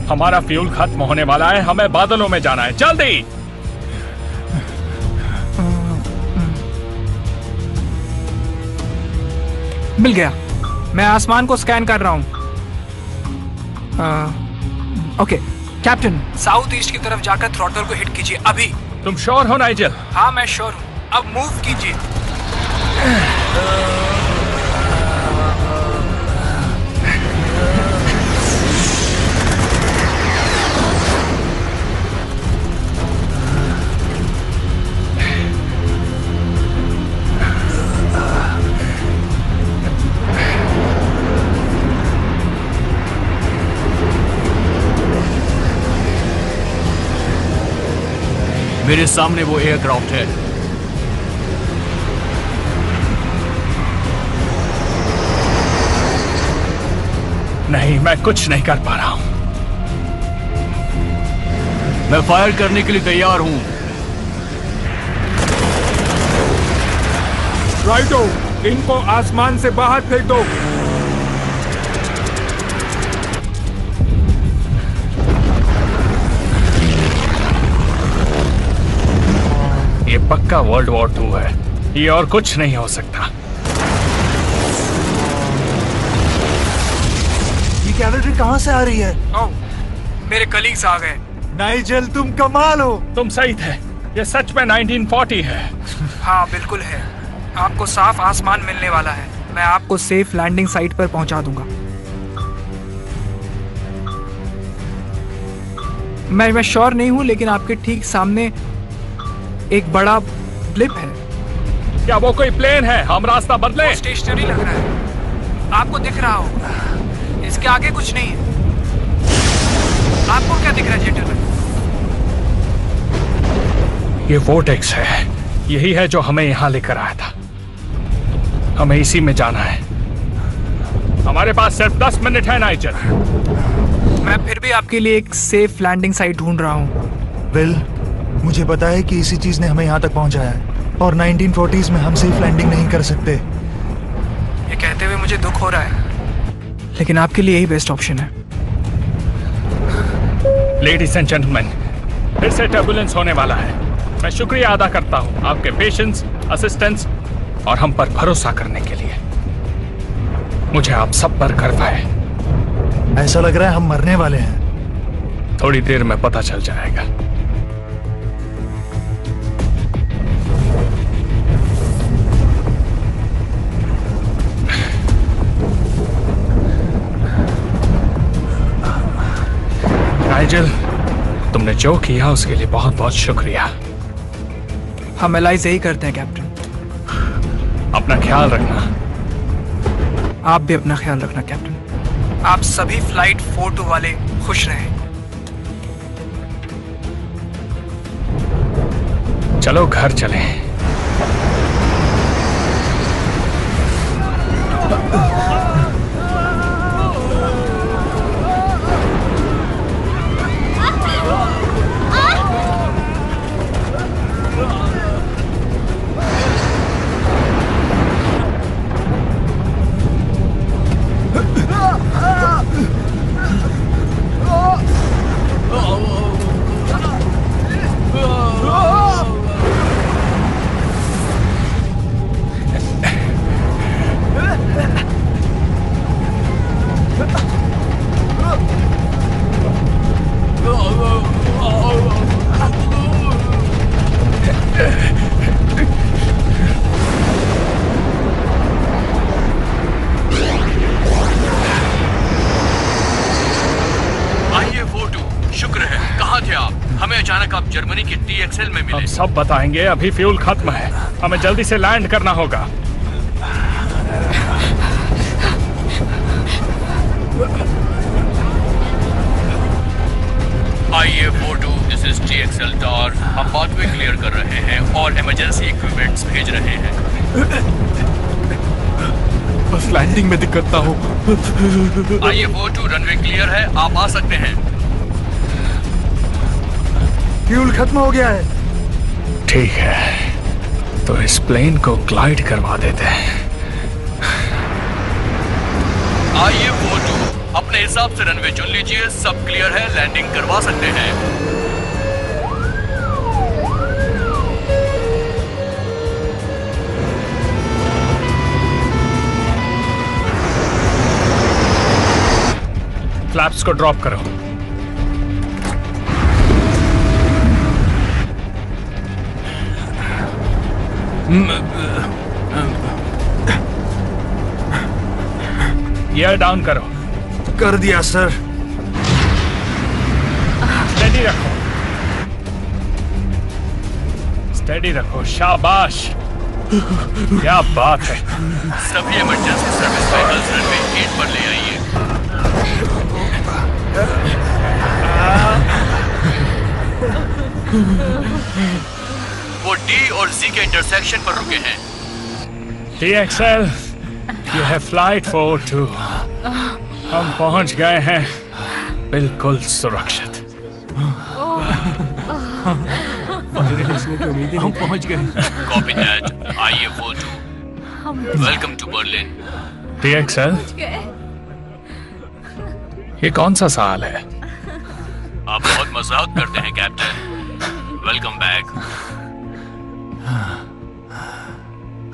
हमारा फ्यूल खत्म होने वाला है, हमें बादलों में जाना है, जल्दी। मिल गया, मैं आसमान को स्कैन कर रहा हूं। ओके कैप्टन, साउथ ईस्ट की तरफ जाकर थ्रॉटल को हिट कीजिए अभी। तुम श्योर हो नाइजेल? हाँ मैं श्योर हूं, अब मूव कीजिए। मेरे सामने वो एयरक्राफ्ट है। नहीं, मैं कुछ नहीं कर पा रहा हूं। मैं फायर करने के लिए तैयार हूं। राइटो, इनको आसमान से बाहर फेंक दो। ये पक्का वर्ल्ड वॉर 2 है, ये और कुछ नहीं हो सकता। ये कैवेलरी कहां से आ रही है? ओह, मेरे कलीग्स आ गए। नाइजेल, तुम कमाल हो। तुम सही थे, ये सच में 1940 है। हाँ बिल्कुल है, आपको साफ आसमान मिलने वाला है। मैं आपको सेफ लैंडिंग साइट पर पहुंचा दूंगा। मैं श्योर नहीं हूं, लेकिन आपके ठीक सामने एक बड़ा ब्लिप है। क्या वो कोई प्लेन है? हम रास्ता बदले। स्टेशनरी लग रहा है, आपको दिख रहा हो। इसके आगे कुछ नहीं है। आपको क्या दिख रहा है जेंटलमैन? ये वोर्टेक्स है, यही है जो हमें यहाँ लेकर आया था। हमें इसी में जाना है। हमारे पास सिर्फ 10 मिनट है नाइजर। मैं फिर भी आपके लिए एक सेफ लैंडिंग साइट ढूंढ रहा हूँ। विल, मुझे पता है कि इसी चीज ने हमें यहाँ तक पहुँचाया है और 1940s में हम सेफ लैंडिंग नहीं कर सकते। ये कहते हुए मुझे दुख हो रहा है, लेकिन आपके लिए यही बेस्ट ऑप्शन है। लेडीज एंड जेंटलमैन, फिर से टर्बुलेंस होने वाला है। मैं शुक्रिया अदा करता हूँ आपके पेशेंस, असिस्टेंस और हम पर भरोसा करने के लिए। मुझे आप सब पर गर्व है। ऐसा लग रहा है हम मरने वाले हैं। थोड़ी देर में पता चल जाएगा। नाइजल, तुमने जो किया उसके लिए बहुत बहुत शुक्रिया। हम एलाइज यही करते हैं कैप्टन। अपना ख्याल रखना। आप भी अपना ख्याल रखना कैप्टन। आप सभी फ्लाइट 42 वाले खुश रहें। चलो घर चलें। जर्मनी के TXL में मिले। हम सब बताएंगे, अभी फ्यूल खत्म है, हमें जल्दी से लैंड करना होगा। IA-42, this is TXL tower. हम पाथवे क्लियर कर रहे हैं और इमरजेंसी इक्विपमेंट्स भेज रहे हैं। बस लैंडिंग में दिक्कत ना हो। IA-42 रनवे क्लियर है, आप आ सकते हैं। फ्यूल खत्म हो गया है। ठीक है, तो इस प्लेन को ग्लाइड करवा देते हैं। IA-42 अपने हिसाब से रनवे चुन लीजिए, सब क्लियर है, लैंडिंग करवा सकते हैं। फ्लैप्स को ड्रॉप करो। गियर डाउन करो। कर दिया सर। स्टेडी रखो, स्टेडी रखो, शाबाश, क्या बात है। सभी इमरजेंसी सर्विस व्हीकल्स रनवे 8 पर ले आइए। वो D और Z के इंटरसेक्शन पर रुके हैं। TXL, ये है फ्लाइट 42। हम पहुंच गए हैं, बिल्कुल सुरक्षित। हम पहुंच गए। Copy that, IA-42, welcome to Berlin. TXL, ये कौन सा साल है? आप बहुत मजाक करते हैं captain. Welcome back.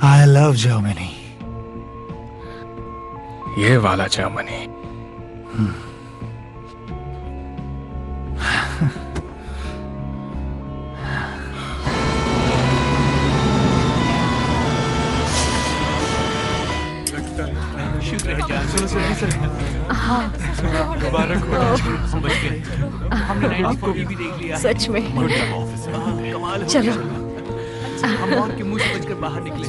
I love Germany। ये वाला जर्मनी। मुबारक हो। हम बच गए। हमने 1940 भी देख लिया। सच में। चलो हम मौत के मुंह से बचकर बाहर निकले।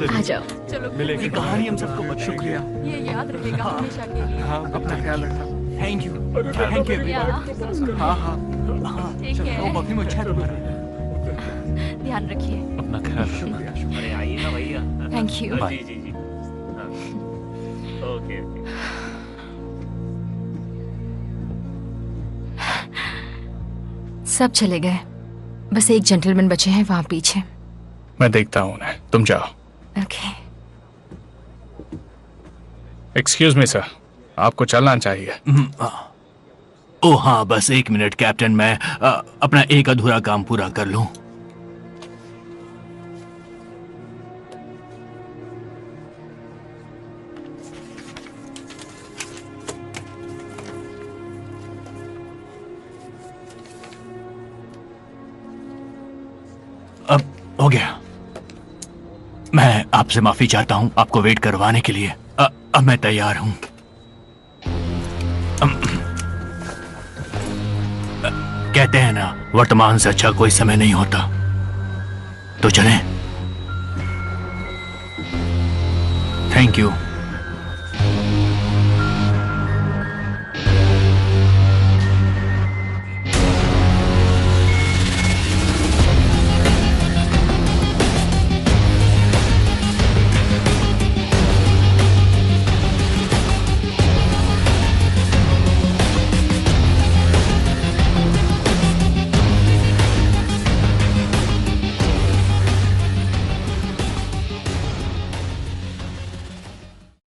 आ जाओ। चलो ये कहानी हम सबको बता। शुक्रिया। ये याद रहेगा हमेशा के लिए। हाँ, अपना ख्याल रखना। Thank you. हाँ हाँ ठीक है। वो बकरी में अच्छा है तुम्हारा। ध्यान रखिए। अपना ख्याल रखना। अरे आइए ना भैया। Thank you. जी जी जी। Okay okay. सब चले गए, बस एक जेंटलमैन बचे हैं वहां पीछे। मैं देखता हूँ उन्हें, तुम जाओ। ओके। एक्सक्यूज मी सर, आपको चलना चाहिए। ओ हाँ, बस 1 मिनट कैप्टन, मैं अपना एक अधूरा काम पूरा कर लूं। अब हो गया। मैं आपसे माफी चाहता हूं आपको वेट करवाने के लिए। अब मैं तैयार हूं। कहते हैं ना, वर्तमान से अच्छा कोई समय नहीं होता। तो चलें। Thank you.